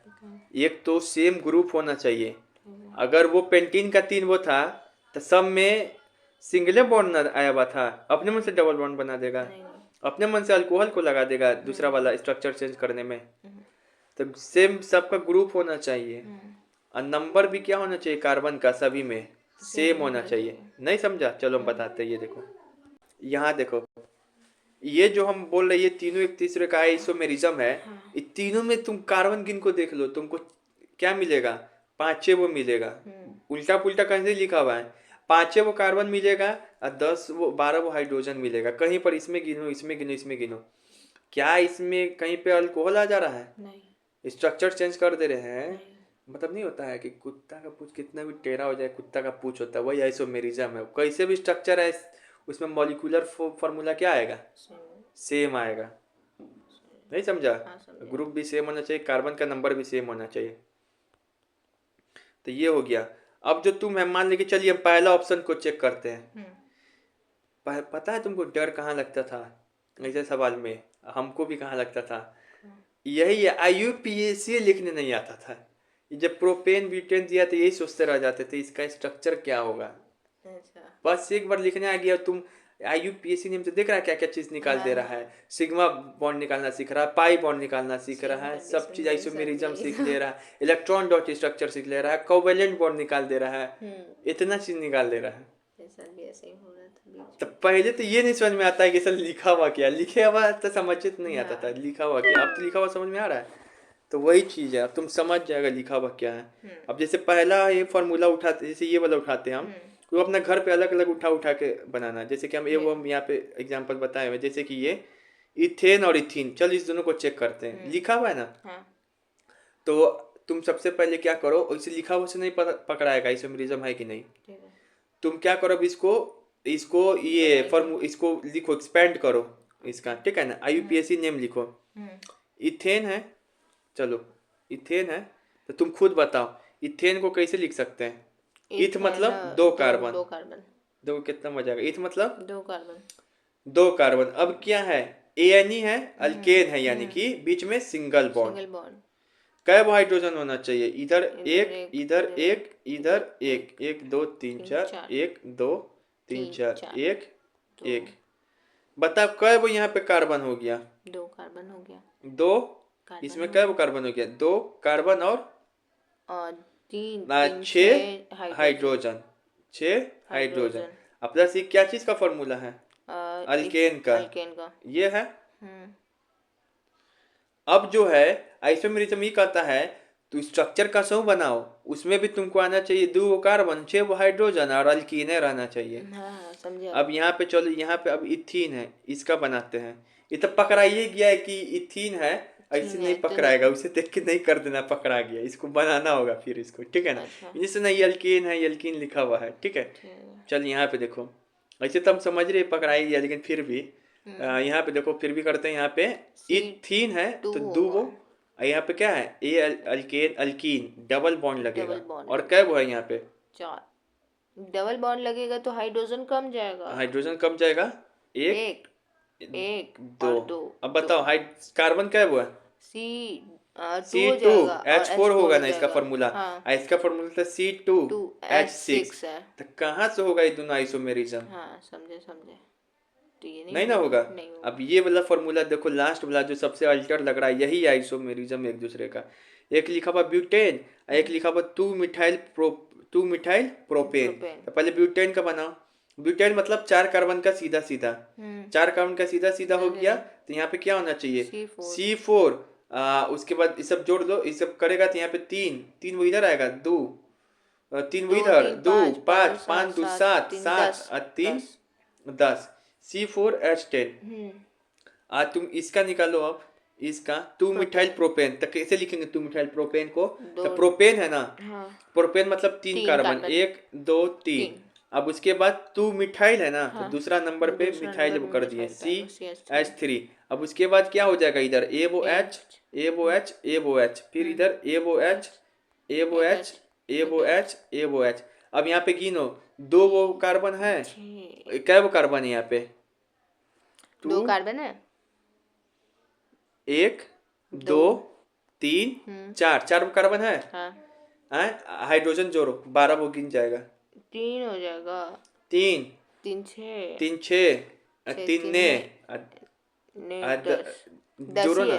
एक तो सेम ग्रुप होना चाहिए। अगर वो पेंटीन का 3 वो था, तो सब में सिंगल बॉन्ड न आया हुआ था, अपने मन से डबल बॉन्ड बना देगा, अपने मन से अल्कोहल को लगा देगा दूसरा वाला स्ट्रक्चर चेंज करने में। तो सेम सबका ग्रुप होना चाहिए। और नंबर भी क्या होना चाहिए? कार्बन का सभी में सेम होना चाहिए। नहीं समझा? चलो हम बताते हैं। ये देखो, यहाँ देखो, ये जो हम बोल रहे हैं, ये तीनों एक तीसरे का आइसोमेरिज्म है। ये तीनों में तुम कार्बन गिन को देख लो, तुमको क्या मिलेगा? 5-6 वो मिलेगा। उल्टा पुल्टा कहीं लिखा हुआ है, 5-6 वो कार्बन मिलेगा और 12 वो हाइड्रोजन मिलेगा। कहीं पर इसमें गिनो, इसमें गिनो, इसमें गिनो, क्या इसमें कहीं पे अल्कोहल आ जा रहा है? नहीं स्ट्रक्चर चेंज कर दे रहे हैं। मतलब नहीं होता है कि कुत्ता का पूछ कितना भी टेढ़ा हो जाए, कुत्ता का पूछ होता है, वही आइसोमेरिज्म है। कैसे भी स्ट्रक्चर है, उसमें मॉलिक्यूलर फॉर्मूला क्या आएगा? सेम आएगा। नहीं समझा? ग्रुप भी सेम होना चाहिए, कार्बन का नंबर भी सेम होना चाहिए। तो ये हो गया। अब जो तुम है, मान लेके चलिए हम पहला ऑप्शन को चेक करते हैं। पता है तुमको डर कहाँ लगता था ऐसे सवाल में? हमको भी कहाँ लगता था, यही है, IUPAC लिखने नहीं आता था। जब प्रोपेन ब्यूटेन दिया तो यही सोचते रह जाते थे इसका स्ट्रक्चर क्या होगा। बस एक बार लिखने आ गया, तुम IUPAC नेम से देख रहा है क्या क्या चीज निकाल दे रहा है। सिग्मा बॉन्ड निकालना सीख रहा है, पाई बॉन्ड निकालना सीख रहा है, सब चीज आइसोमेरिज्म सीख ले रहा है, इलेक्ट्रॉन डॉट स्ट्रक्चर सीख ले रहा है, कोवेलेंट बॉन्ड निकाल दे रहा है, इतना चीज निकाल दे रहा है। ऐसा भी ऐसे ही हो रहा था बीच तो पहले तो ये नहीं समझ में आता है कि सर लिखा हुआ क्या, लिखे हुआ तो समझ नहीं आता था लिखा हुआ क्या। अब तो लिखा हुआ समझ में आ रहा है। तो वही चीज है, अब तुम समझ जाएगा लिखा हुआ क्या है। अब जैसे पहला ये फॉर्मूला उठाते, जैसे ये वाला उठाते हैं हम, तो अपना घर पे अलग अलग उठा उठा के बनाना। जैसे कि हम यहाँ पे एग्जांपल बताए हुए, जैसे कि ये इथेन और इथीन, चल इस दोनों को चेक करते हैं। लिखा हुआ है ना, हाँ तो तुम सबसे पहले क्या करो, इसे लिखा हुआ से नहीं पकड़ाएगा आइसोमेरिज्म है कि नहीं। ठीक है तुम क्या करो, अब इसको इसको ये फॉर्मू इसको लिखो, एक्सपेंड करो इसका, ठीक है ना। IUPAC नेम लिखो, इथेन है, चलो इथेन है, तो तुम खुद बताओ इथेन को कैसे लिख सकते हैं। इथ मतलब दो कार्बन, दो कार्बन देखो कितना मजा आएगा। इथ मतलब दो कार्बन दो कार्बन। अब क्या है, ANE है, अल्केन है, यानी कि बीच में सिंगल बॉन्ड। सिंगल बॉन्ड कै हाइड्रोजन होना चाहिए, इधर एक, एक, इधर इधर एक, इधर एक, 1 2 3 4, 1 2 3 4, 1 1। बताओ कै वो यहाँ पे कार्बन हो गया, दो कार्बन हो गया, दो। कार्बन इसमें हो कै वो कार्बन हो गया, दो कार्बन और और तीन 6 छः हाइड्रोजन, 6 हाइड्रोजन। हाइड्रोजन अब प्लस ये क्या चीज का फॉर्मूला है, अल्केन का, अल्केन का ये है। अब जो है आइसोमेरिज्म ये कहता है तो स्ट्रक्चर का समूह बनाओ, उसमें भी तुमको आना चाहिए 2 कार्बन, 6 हाइड्रोजन और अल्कीन रहना चाहिए। हाँ समझा। अब यहाँ पे चलो, यहाँ पे अब इथीन है, इसका बनाते हैं। ये तो पकड़ा ही गया है कि इथीन है, ऐसे नहीं पकड़ाएगा, उसे देख के नहीं कर देना पकड़ा गया, इसको बनाना होगा फिर इसको, ठीक है ना। जैसे ना ये अल्कीन है, ये अल्कीन लिखा हुआ है, ठीक है। चल यहाँ पे देखो, ऐसे तो हम समझ रहे पकड़ाई गया, लेकिन फिर भी यहाँ पे देखो, फिर भी करते हैं। यहाँ पे इथीन है तो दो वो, यहाँ पे क्या है, ए अल्केन अल्कीन, डबल बॉन्ड लगेगा, और क्या वो है यहाँ पे 4 डबल बॉन्ड लगेगा तो हाइड्रोजन कम जाएगा, हाइड्रोजन कम जाएगा, एक एक दो। और दो। अब बताओ कार्बन क्या हुआ, C2 H4 होगा ना इसका फॉर्मूला। हाँ। इसका फॉर्मूला था C2H6, तो कहाँ से होगा ये दोनों आइसोमेरिज्म। हाँ समझे समझे, तो ये नहीं ना होगा। अब ये वाला फॉर्मूला देखो, लास्ट वाला जो सबसे अल्टर लग रहा है, यही आइसोमेरिज्म एक दूसरे का। एक लिखा हुआ ब्यूटेन, एक लिखा हुआ 2 मिथाइल प्रोपेन। तो पहले ब्यूटेन का बनाओ। ब्यूटेन मतलब 4 कार्बन का सीधा सीधा, 4 कार्बन का सीधा सीधा हो गया, तो यहाँ पे क्या होना चाहिए, C4। उसके बाद ये सब जोड़ दो, ये सब करेगा तो यहाँ पे 3 वो इधर आएगा, 2 3 वो इधर, 2 5 5 2 7 7 और 3 10, C4H10। आज तुम इसका निकालो, अब इसका 2 मिथाइल प्रोपेन, तो कैसे लिखेंगे 2 मिथाइल प्रोपेन को, तो प्रोपेन है ना, प्रोपेन मतलब 3 कार्बन, 1 2 3। अब उसके बाद 2 मिथाइल है ना, तो दूसरा नंबर पे मिथाइल वो कर दिए, CH3। अब उसके बाद क्या हो जाएगा, इधर AOH AOH AOH, फिर इधर AOH AOH AOH AOH। अब यहाँ पे गिनो, 2 वो कार्बन है, क्या वो कार्बन है यहाँ पे, 2 कार्बन है, 1 2 3 4 कार्बन है। हाइड्रोजन जोड़ो, 12 वो गिन जाएगा, 3 हो जाएगा, 3 3 6 3 6 3 ने जोड़ो ना,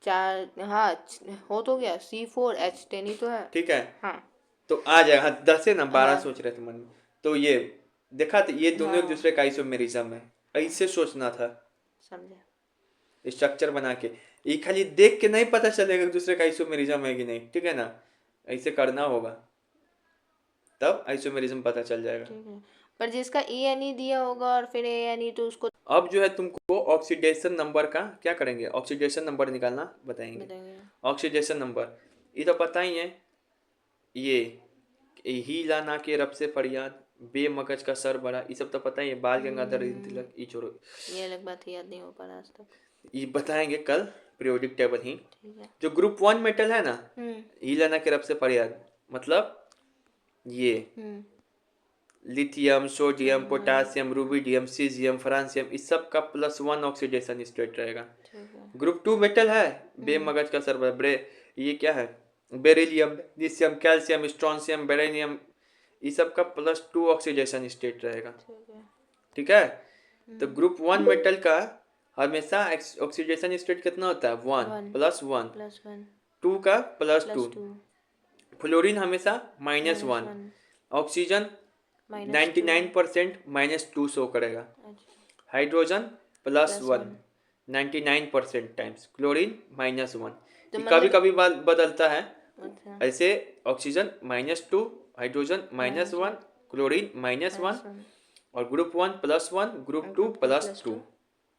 4 हाँ हो तो गया, C4H10 ही तो है, ठीक है। हाँ तो आ जाएगा, हाँ 10 से ना 12 सोच रहे थे मन में। तो ये देखा, तो ये दोनों एक दूसरे का आइसोमेरिज्म है, ऐसे सोचना था, समझे। स्ट्रक्चर बना के। ये खाली देख के नहीं पता चलेगा एक दूसरे का आइसोमेरिज्म है कि नहीं, ठीक है ना, ऐसे करना होगा तब आइसोमेरिज्म पता चल जाएगा। पर जिसका ANE दिया होगा और फिर ANE, तो उसको अब जो है तुमको ऑक्सीडेशन नंबर का क्या करेंगे, ऑक्सीडेशन नंबर निकालना बताएंगे। ऑक्सीडेशन नंबर ये तो पता ही है, ये ही लाना के रब से फरियाद, बे मगज का सर बड़ा, ये सब तो पता ही है, बाल गंगाधर तिलक, ये छोड़ो, ये अलग बात याद नहीं हो पा रहा आज तक, ये बताएंगे कल पीरियोडिक टेबल ही। जो ग्रुप 1 मेटल है ना, ही लाना के रब से फरियाद मतलब ये lithium, sodium, potassium, rubidium, caesium, francium, इस सब का +1 ऑक्सीडेशन स्टेट रहेगा। ग्रुप 2 मेटल है, बेमगज का सरबर ब्रे, ये क्या है, बेरिलियम, लिथियम, कैल्शियम, स्ट्रोंशियम, बेरेनियम, इस सब का +2 ऑक्सीडेशन स्टेट रहेगा, ठीक है। तो ग्रुप 1 मेटल का हमेशा ऑक्सीडेशन स्टेट कितना होता है 1 1 +1, प्लस 1 2 का +2, प्लस 2 फ्लोरीन हमेशा -1, -1 ऑक्सीजन -2 99% -2 शो करेगा, अच्छा हाइड्रोजन प्लस +1 1 99% टाइम्स, क्लोरीन -1। तो ये कभी मतलब कभी बदलता है, अच्छा ऐसे ऑक्सीजन -2, हाइड्रोजन -1, क्लोरीन -1 -1 और ग्रुप 1 +1, ग्रुप 2 ग्रुप 2 प्लस +2। 2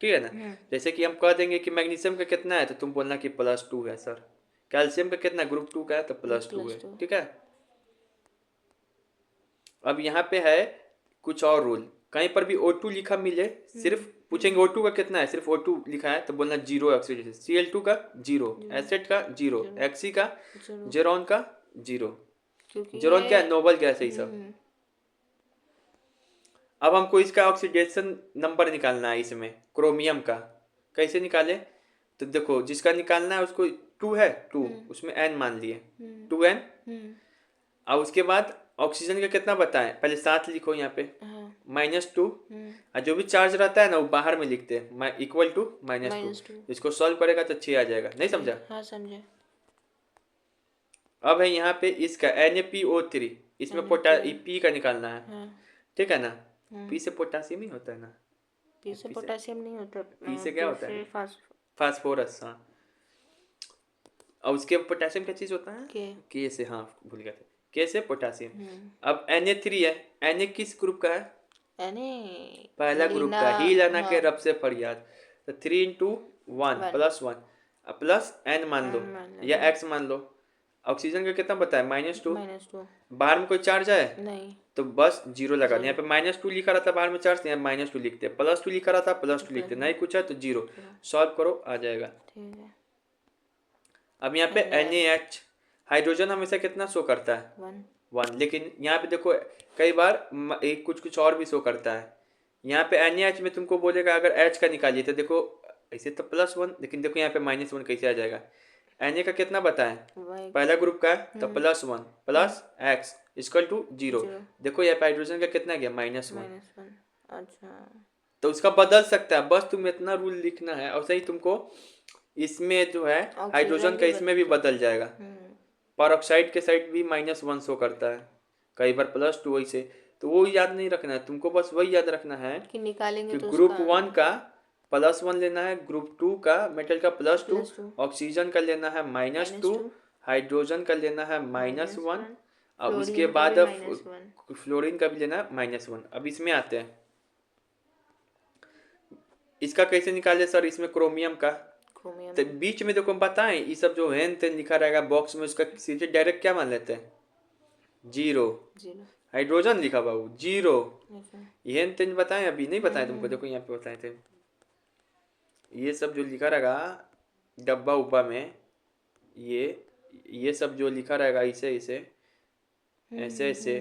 ठीक है ना। जैसे कि हम कह देंगे कि मैग्नीशियम का कितना है तो तुम बोलना कि +2 है सर, कैल्शियम का कितना ग्रुप 2 का है तो +2 है। प्लस 2 ठीक है। अब यहाँ पे है कुछ और रूल, कहीं पर भी O2 लिखा मिले, सिर्फ पूछेंगे O2 का कितना है, सिर्फ O2 लिखा है तो बोलना 0 ऑक्सीडेशन, Cl2 का 0, एसिड का 0, Xe का, जरूर जेरॉन का 0। क्योंकि जेरॉन क्या ये है, नोबल गैस है ये सब। अब हमको इसका ऑक्सीडेशन नंबर निकालना है इसमें क्रोमियम का, कैसे निकाले, तो देखो जिसका निकालना है उसको 2 है 2, उसमें n मान लिए 2n। अब उसके बाद ऑक्सीजन का कितना बताएं, पहले 7 लिखो यहाँ पे, हाँ -2, और जो भी चार्ज रहता है ना वो बाहर में लिखते हैं इक्वल टू -2। -2 इसको सॉल्व करेगा तो 6 आ जाएगा, नहीं समझा। हाँ समझे अब है यहाँ पे इसका NaPO3, इसमें पी का निकालना है। हाँ ठीक है ना, पी से पोटासियम ही होता है ना, पी से पोटेशियम नहीं होता पी से क्या होता है, फास्ट फास्फोरस। हाँ, और उसके पोटेशियम क्या चीज होता है, के के से, हाँ भूल गए थे, के से पोटेशियम। अब Na3 है, Na किस ग्रुप का है, यानी पहला ग्रुप लीना का, ही लाना के हाँ रब से फरियाद, तो 3 × 1 1 +1, प्लस n मान लो मान या लेते x मान लो। ऑक्सीजन का कितना बताया -2, -2 बाहर में कोई चार्ज है नहीं तो बस 0 लगा, यहाँ जीरो पे -2 लिखा रहता बाहर में चार्ज, यहाँ -2 लिखते, +2 लिखा रहता +2 लिखते, नहीं कुछ है तो 0, सॉल्व करो आ जाएगा। ठीक है अब यहाँ पे NaH, हाइड्रोजन हमेशा कितना शो करता है 1 1, लेकिन यहाँ पे देखो कई बार एक कुछ कुछ और भी शो करता है। यहाँ पे NaH में तुमको बोलेगा अगर H का निकालिए तो देखो ऐसे तो +1, लेकिन देखो यहाँ पे -1 कैसे आ जाएगा। Na का कितना बताएं, वाई पहला ग्रुप का है तो +1 प्लस x इक्वल टू 0। 0 देखो यहाँ पे हाइड्रोजन का कितना गया -1, -1 अच्छा तो उसका बदल सकता है, बस तुम्हें इतना रूल लिखना है। और सही तुमको इसमें जो है हाइड्रोजन ऑक्सीजन का भी इसमें भी बदल जाएगा, परऑक्साइड के साइड भी -1 शो करता है, कई बार +2 वैसे, तो वो याद नहीं रखना है तुमको, बस वही याद रखना है कि निकालेंगे कि तो ग्रुप उसका 1 का +1 लेना है, ग्रुप 2 का मेटल का +2, +2 ऑक्सीजन का लेना है -2, हाइड्रोजन का लेना है -1, और उसके फ्लोरीन का बाद भी -1 फ्लोरीन का भी लेना है -1। अब इसमें आते हैं, इसका कैसे निकाले सर, इसमें क्रोमियम का, क्रोमियम तो बीच में देखो हम बताएं ये सब जो हेन तेन लिखा रहेगा बॉक्स में, उसका सीधे डायरेक्ट क्या मान लेते हैं 0। 0 हाइड्रोजन लिखा बाबू 0, अच्छा हेन तेन बताएं, अभी नहीं बताएं तुमको, देखो यहाँ पे बताए थे, ये सब जो लिखा रहेगा डब्बा उब्बा में, ये सब जो लिखा रहेगा इसे इसे ऐसे ऐसे,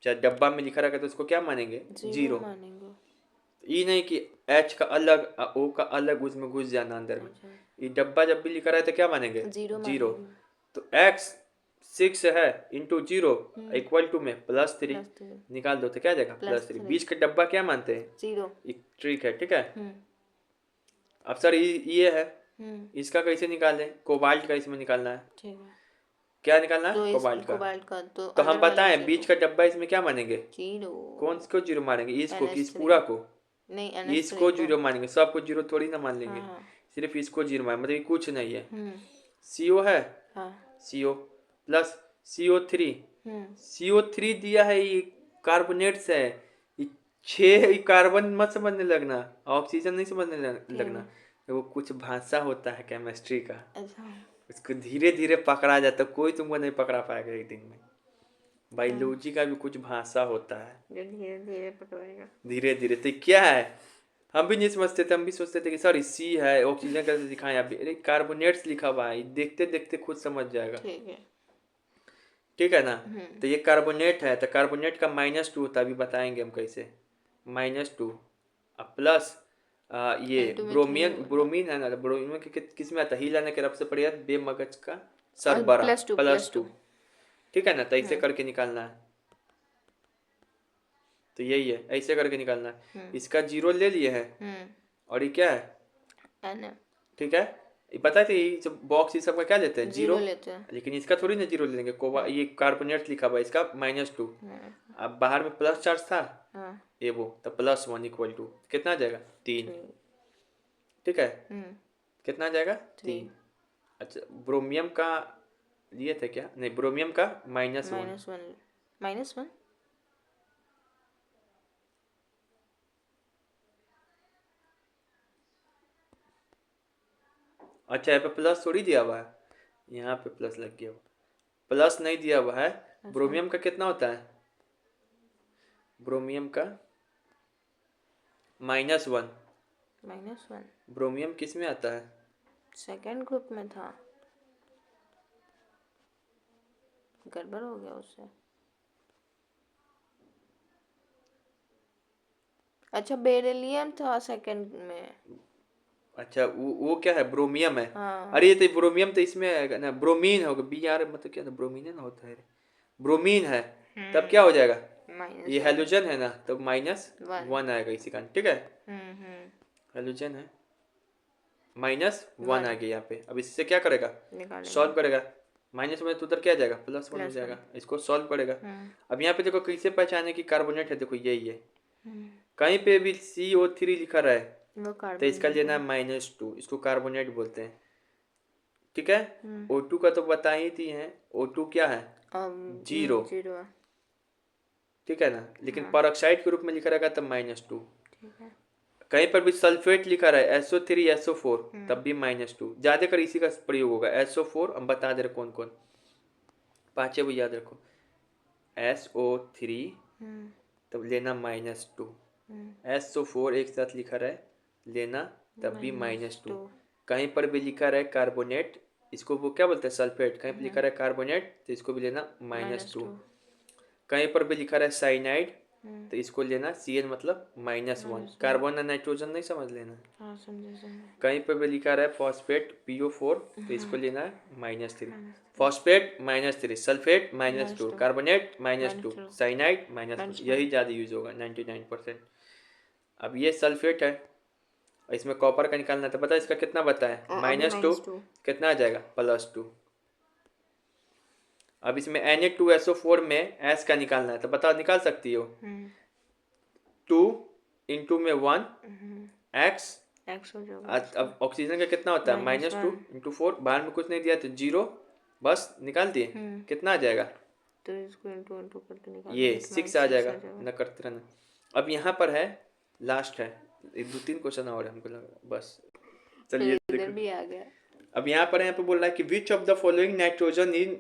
चाहे डब्बा में लिखा रहेगा तो उसको क्या मानेंगे 0। मानेंगे ये नहीं कि H का अलग O का अलग उसमें घुस जाना अंदर में, अच्छा ये डब्बा जब भी लिखा रहा है तो क्या मानेंगे 0 0। मानेंगे तो x 6 है इंटू 0 इक्वल टू में +3 +3 निकाल दो तो क्या आ जाएगा +3। बीच का डब्बा क्या मानते हैं 0 एक ट्रिक है, ठीक है। अब सर ये है, इसका कैसे निकालें, कोबाल्ट का इसमें निकालना है, ठीक है क्या निकालना है तो कोबाल्ट का, कोबाल्ट का तो तो हम अंदर वाले बताएं हिस्से बीच को का डब्बा इसमें क्या मानेंगे, 0 कौन को 0 मानेंगे, इसको कि इस NH3 पूरा को, नहीं NH3 इसको को 0 मानेंगे, सबको 0 थोड़ी ना मान लेंगे, हाँ सिर्फ इसको 0 मान, मतलब ये कुछ नहीं है। हम्म CO है, हाँ CO प्लस CO3, हम्म CO3 दिया है, ये कार्बोनेट्स है, ये 6 कार्बन मत समझने लगना, ऑक्सीजन नहीं समझने लगना, वो कुछ भाषा होता है केमिस्ट्री का, अच्छा उसको धीरे धीरे पकड़ा जाता, कोई तुमको नहीं पकड़ा पाएगा एक दिन में। बायोलॉजी का भी कुछ भाषा होता है, जो धीरे धीरे पकड़ेगा धीरे धीरे। तो क्या है, हम भी नहीं समझते थे, हम भी सोचते थे कि सर सी है, ऑक्सीजन कैसे दिखाएं, अभी अरे कार्बोनेट्स लिखा हुआ है, देखते देखते खुद समझ जाएगा, ठीक है ठीक है ना। तो ये कार्बोनेट है, तो कार्बोनेट का -2 होता है, अभी बताएंगे हम कैसे, -2 अब प्लस ये N2 में ब्रोमियन, 3 होगा ब्रोमीन है ना, ब्रोमीन के किस में आता है, ही लाने के रब से पड़ेगा बेमगज का सरबरा +2 +2, ठीक है ना। तो ऐसे करके निकालना है। तो यही है, ऐसे करके निकालना है। इसका 0 ले लिए हैं और ये क्या है, n है। ठीक है। ये पता है ये सब बॉक्स ये सब का क्या लेते हैं, 0 जीरो लेते हैं। लेकिन इसका थोड़ी ना 0 ले लेंगे। ये कार्बोनेट लिखा हुआ है, इसका -2। अब बाहर में प्लस चार्ज था ये वो, तो +1 = कितना आ जाएगा, 3। ठीक है, कितना आ जाएगा, 3। अच्छा ब्रोमियम का लिए थे क्या, नहीं ब्रोमियम का -1। -1। अच्छा यहाँ पे प्लस थोड़ी दिया हुआ है, यहाँ पे प्लस लग गया, प्लस नहीं दिया हुआ है। ब्रोमियम का कितना होता है, ब्रोमियम का -1। ब्रोमियम किस में आता है, सेकेंड ग्रुप में था, गड़बड़ हो गया उससे। अच्छा बेरिलियम था सेकंड में। अच्छा वो क्या है, ब्रोमियम है। हाँ। अरे ये तो ब्रोमियम तो इसमें आएगा ना, ब्रोमीन होगा, BR मतलब क्या था, ब्रोमीन ना होता है, ब्रोमीन है। तब क्या हो जाएगा, ये हेलोजन है ना, तो -1 आएगा इसी का, ठीक है। हेलोजन है, -1 आ गया यहाँ पे। अब इससे क्या करेगा, सॉल्व करेगा, -1 तो उधर क्या आ जाएगा, +1 हो जाएगा। इसको सॉल्व करेगा। अब यहाँ पे देखो कैसे पहचाने की कार्बोनेट है, देखो यही है, कहीं पे भी CO3 लिखा रहा है तो इसका लेना है -2, इसको कार्बोनेट बोलते हैं, ठीक है। O2 का तो बता ही थी है, O2 क्या है, 0, ठीक है ना। लेकिन परऑक्साइड के रूप में लिखा रहेगा तब -2। कहीं पर भी सल्फेट लिखा रहा है SO3 SO4 तब भी -2। ज्यादा कर इसी का प्रयोग होगा, SO4 हम बता दे रहे कौन कौन, पांचों वो याद रखो, SO3 तब लेना -2, SO4 एक साथ लिखा रहा है लेना तब भी -2। कहीं पर भी लिखा रहा है कार्बोनेट, इसको वो क्या बोलते हैं, सल्फेट। कहीं पर लिखा रहा है कार्बोनेट तो इसको भी लेना -2। कहीं पर भी लिखा रहा है साइनाइड तो इसको लेना Cl मतलब -1। कार्बन और नाइट्रोजन नहीं समझ लेना। कहीं पर भी लिखा रहा है फॉस्फेट PO4 तो इसको लेना है -3। फॉस्फेट -3, सल्फेट -2, कार्बोनेट -2, साइनाइड -2, यही ज़्यादा यूज होगा 99%। अब ये सल्फेट है, इसमें कॉपर का निकालना था, पता है इसका कितना बताया, -2, कितना आ जाएगा, +2। अब इसमें Na2SO4 में S का निकालना है तो बता, निकाल सकती हो, 2 × में 1 X हो जाएगा। अब ऑक्सीजन का कितना होता है, -2 × 4, बाहर में कुछ नहीं दिया तो 0, बस निकाल दिए, कितना आ जाएगा, तो इसको इंटू करके निकाल ये 6 आ जाएगा, न करते रहना। अब यहाँ पर है लास्ट है, 2-3 क्वेश्चन और है हमको लगा, बस चलिए इधर भी आ गया। अब यहाँ पर बोल रहा है कि which of the following nitrogen in,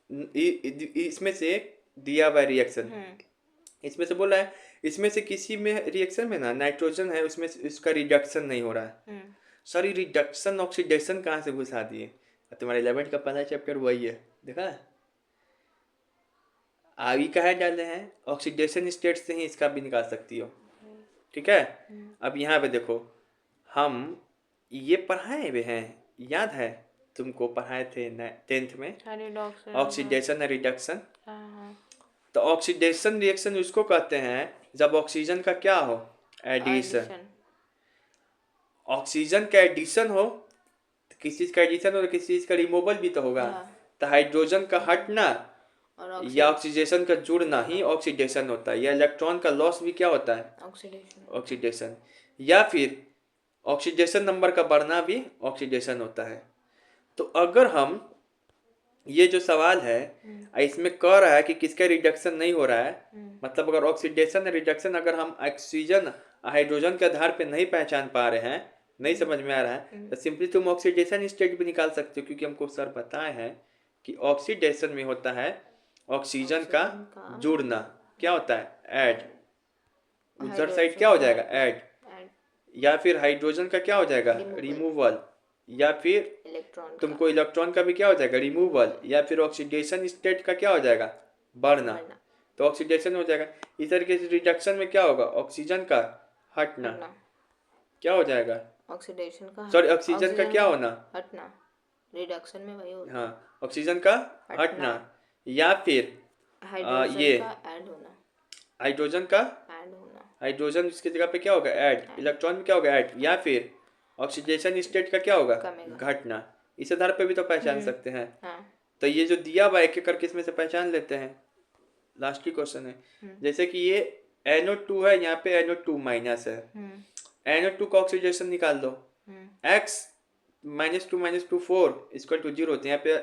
इसमें से दिया हुआ रिएक्शन, इसमें से बोल रहा है इसमें से किसी में रिएक्शन में ना नाइट्रोजन है उसमें इसका रिडक्शन नहीं हो रहा है। सॉरी रिडक्शन ऑक्सीडेशन कहाँ से घुसा दिए, तुम्हारे 11th का पहला चैप्टर वही है, देखा आगे कहा डाले हैं, ऑक्सीडेशन स्टेट से ही इसका भी निकाल सकती हो, ठीक है। अब यहाँ पे देखो हम ये पढ़ाए हुए हैं, याद है तुमको पढ़ाए थे 10th में, ऑक्सीडेशन और रिडक्शन। तो ऑक्सीडेशन रिएक्शन उसको कहते हैं जब ऑक्सीजन का क्या हो, एडिशन। ऑक्सीजन का एडिशन हो तो किसी चीज का एडिशन हो तो किसी चीज का रिमूवल भी तो होगा। तो हाइड्रोजन का हटना या ऑक्सीडेशन का जुड़ना ही ऑक्सीडेशन होता है, या इलेक्ट्रॉन का लॉस भी क्या होता है, ऑक्सीडेशन। या फिर ऑक्सीडेशन नंबर का बढ़ना भी ऑक्सीडेशन होता है। तो अगर हम ये जो सवाल है इसमें कह रहा है कि किसका रिडक्शन नहीं हो रहा है, मतलब अगर ऑक्सीडेशन रिडक्शन अगर हम ऑक्सीजन हाइड्रोजन के आधार पे नहीं पहचान पा रहे हैं, नहीं समझ में आ रहा है, तो सिंपली तुम ऑक्सीडेशन स्टेट भी निकाल सकते हो, क्योंकि हमको सर बताए हैं कि ऑक्सीडेशन में होता है ऑक्सीजन का जुड़ना, क्या होता है, ऐड, उधर साइड क्या हो जाएगा, ऐड, या फिर हाइड्रोजन का क्या हो जाएगा, रिमूवल, या फिर तुमको इलेक्ट्रॉन का भी क्या हो जाएगा, रिमूवल, या फिर ऑक्सीडेशन स्टेट का क्या हो जाएगा, बढ़ना, तो ऑक्सीडेशन हो जाएगा। इस तरीके से रिडक्शन में क्या होगा, ऑक्सीजन का हटना, क्या हो जाएगा, ऑक्सीडेशन का, सॉरी ऑक्सीजन का क्या होना, हटना, रिडक्शन में वही होता है, हाँ ऑक्सीजन का हटना, या फिर हाइड्रोजन ये का ऐड होना, हाइड्रोजन का ऐड होना, हाइड्रोजन इसकी जगह पे क्या होगा, ऐड, इलेक्ट्रॉन में क्या होगा, ऐड, या फिर ऑक्सीडेशन स्टेट का क्या होगा, कमेगा। घटना। इस आधार पे भी तो पहचान सकते हैं। हाँ। तो ये जो दिया हुआ एक एक करके इसमें से पहचान लेते हैं। लास्ट ही क्वेश्चन है, जैसे कि ये NO2 है, यहाँ पे NO2 माइनस है, NO2 का ऑक्सीडेशन निकाल दो, x -2 4 इक्वल टू 0 होते हैं, यहाँ पे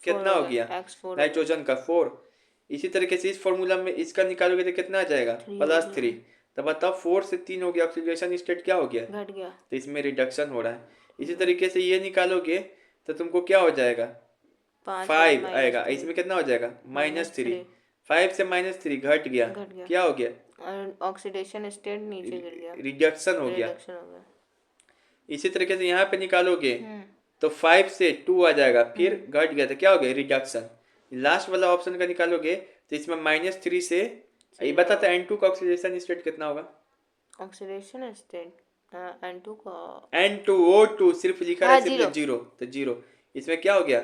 कितना हो गया, X4 नाइट्रोजन का 4। इसी तरीके से इस फॉर्मूला में इसका निकालोगे तो कितना आ जाएगा, +3। तो बताओ 4 से 3 हो गया, ऑक्सीडेशन स्टेट क्या हो गया, घट गया। तो इसमें रिडक्शन हो रहा है। इसी तरीके से ये निकालोगे तो तुमको क्या हो जाएगा, 5 आएगा, इसमें कितना हो जाएगा, -3। 5 से -3 घट गया, क्या हो गया, ऑक्सीडेशन स्टेट नीचे गिर गया, रिडक्शन हो गया। रिडक्शन हो गया। इसी तरीके से यहाँ पे निकालोगे तो 5 से 2 आ जाएगा, फिर घट गया तो क्या हो गया, रिडक्शन। लास्ट वाला ऑप्शन का निकालोगे तो इसमें -3 से, ये बताता है N2 का ऑक्सीडेशन स्टेट कितना होगा, ऑक्सीडेशन स्टेट N2 का N2O2 सिर्फ लिखा है, सिर्फ 0, तो 0। इसमें क्या हो गया,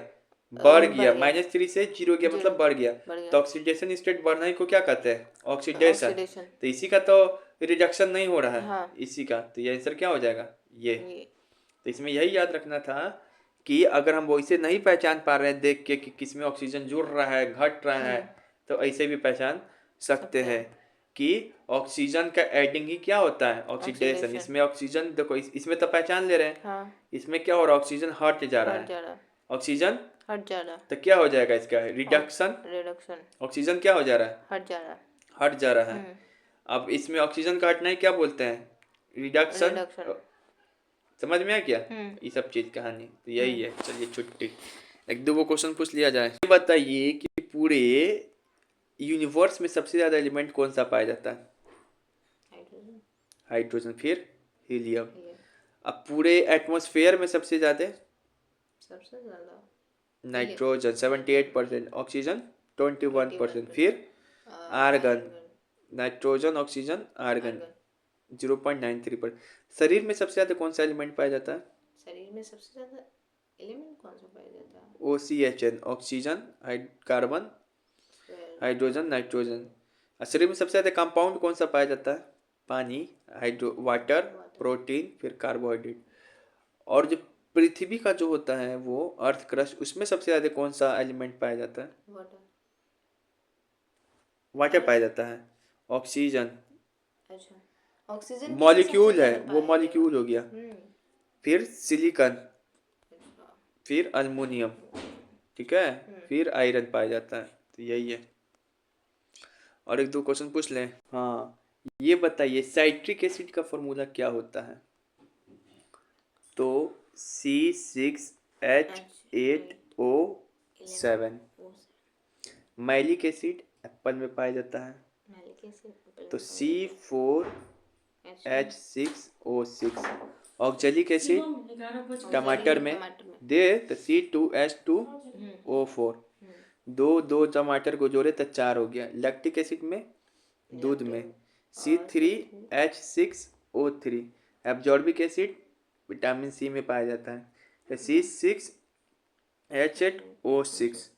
बढ़ गया, -3 से 0 गया, मतलब बढ़ गया। तो ऑक्सीडेशन स्टेट बढ़ना ही को क्या कहते हैं, ऑक्सीडेशन। तो इसी का तो रिडक्शन नहीं हो रहा है, इसी का, तो ये आंसर क्या हो जाएगा, ये। तो इसमें यही याद रखना था कि अगर हम वैसे नहीं पहचान पा रहे हैं देख के कि किसमें ऑक्सीजन जुड़ रहा है, घट रहा है, तो ऐसे भी पहचान सकते हैं कि ऑक्सीजन का एडिंग ही क्या होता है, ऑक्सीडेशन। इसमें ऑक्सीजन देखो, इसमें तो पहचान ले रहे हैं, इसमें क्या हो रहा है, ऑक्सीजन हट जा रहा है, ऑक्सीजन हट जा रहा है, तो क्या हो जाएगा इसका, रिडक्शन। रिडक्शन, ऑक्सीजन क्या हो जा रहा है, हट जा रहा है, हट जा रहा है। अब इसमें ऑक्सीजन का हटना ही क्या बोलते हैं, रिडक्शन। समझ में आ गया ये सब चीज कहानी, तो यही है। चलिए छुट्टी, एक दो वो क्वेश्चन पूछ लिया जाए। ये बताइए कि पूरे यूनिवर्स में सबसे ज्यादा एलिमेंट कौन सा पाया जाता है, हाइड्रोजन, फिर हीलियम। अब पूरे एटमॉस्फेयर में सबसे ज्यादा नाइट्रोजन 78%, ऑक्सीजन 21%, फिर आर्गन, नाइट्रोजन, ऑक्सीजन, आर्गन 0.93%। शरीर में सबसे ज्यादा कौन सा एलिमेंट पाया जाता है, शरीर में सबसे ज्यादा एलिमेंट कौन सा पाया जाता है, OCHN, oxygen, carbon, hydrogen, nitrogen. शरीर में सबसे ज्यादा कंपाउंड कौन सा पाया जाता है, पानी, वाटर, प्रोटीन, फिर कार्बोहाइड्रेट। और जो पृथ्वी का जो होता है वो अर्थ क्रस्ट, उसमें सबसे ज्यादा कौन सा एलिमेंट पाया जाता है, वाटर पाया जाता है, ऑक्सीजन। अच्छा, ऑक्सीजन मॉलिक्यूल है वो, मॉलिक्यूल हो गया, फिर सिलिकॉन, फिर अल्मुनियम, ठीक है, फिर आयरन पाया जाता है। तो यही है। और एक दो क्वेश्चन पूछ लें। हाँ, ये बताइए साइट्रिक एसिड का फॉर्मूला क्या होता है, तो C6H8O7। मैलिक एसिड एप्पल में पाया जाता है, तो C4H6O6। ऑक्जेलिक एसिड टमाटर में दे तो C2H2O4। दो टमाटर को जोड़े तो 4 हो गया। लैक्टिक एसिड में दूध में C3H6O3। एब्जॉर्बिक एसिड विटामिन सी में पाया जाता है, तो C6H8O6।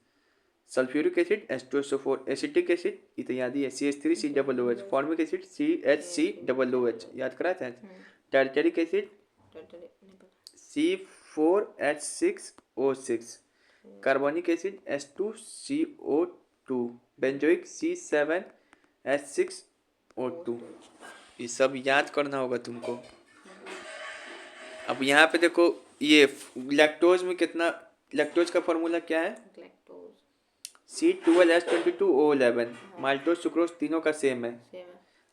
Sulphuric acid H2SO4। Acetic acid इत्यादि है CH3COOH। फॉर्मिक एसिड CHCOOH, याद कराते हैं। Tartaric acid C4H6O6। Carbonic acid H2CO2। Benzoic C7H6O2। ये सब याद करना होगा तुमको। अब यहाँ पे देखो, ये लैक्टोज में कितना, लैक्टोज का फॉर्मूला क्या है, C12H22O11। माल्टोज, सुक्रोज तीनों का सेम है।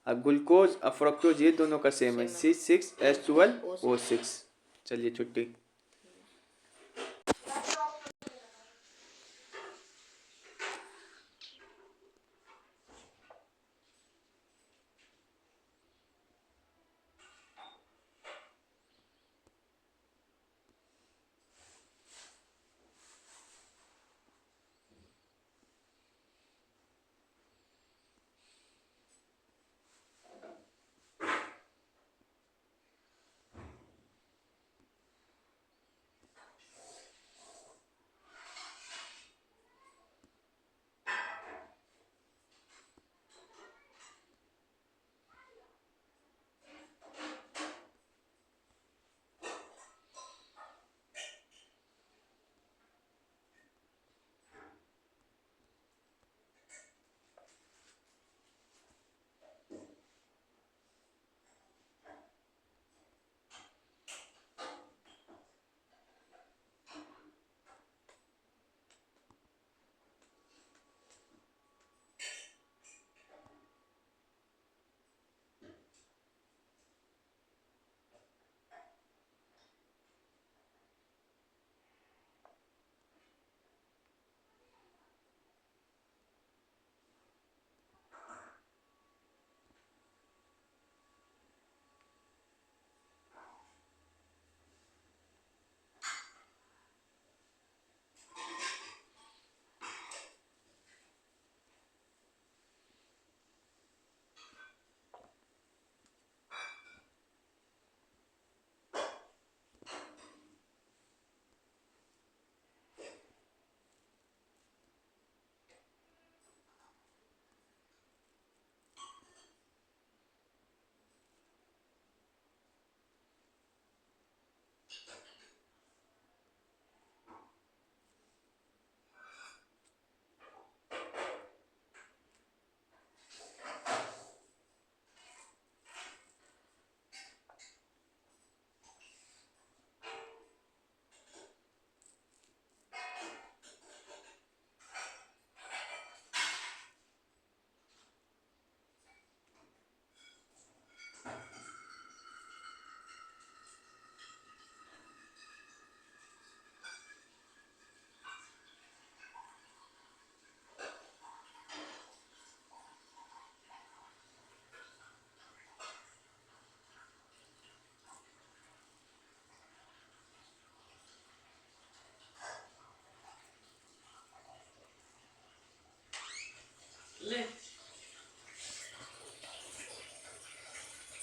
अब ग्लूकोज और फ्रक्टोज ये दोनों का सेम है, C6H12O6। चलिए छुट्टी।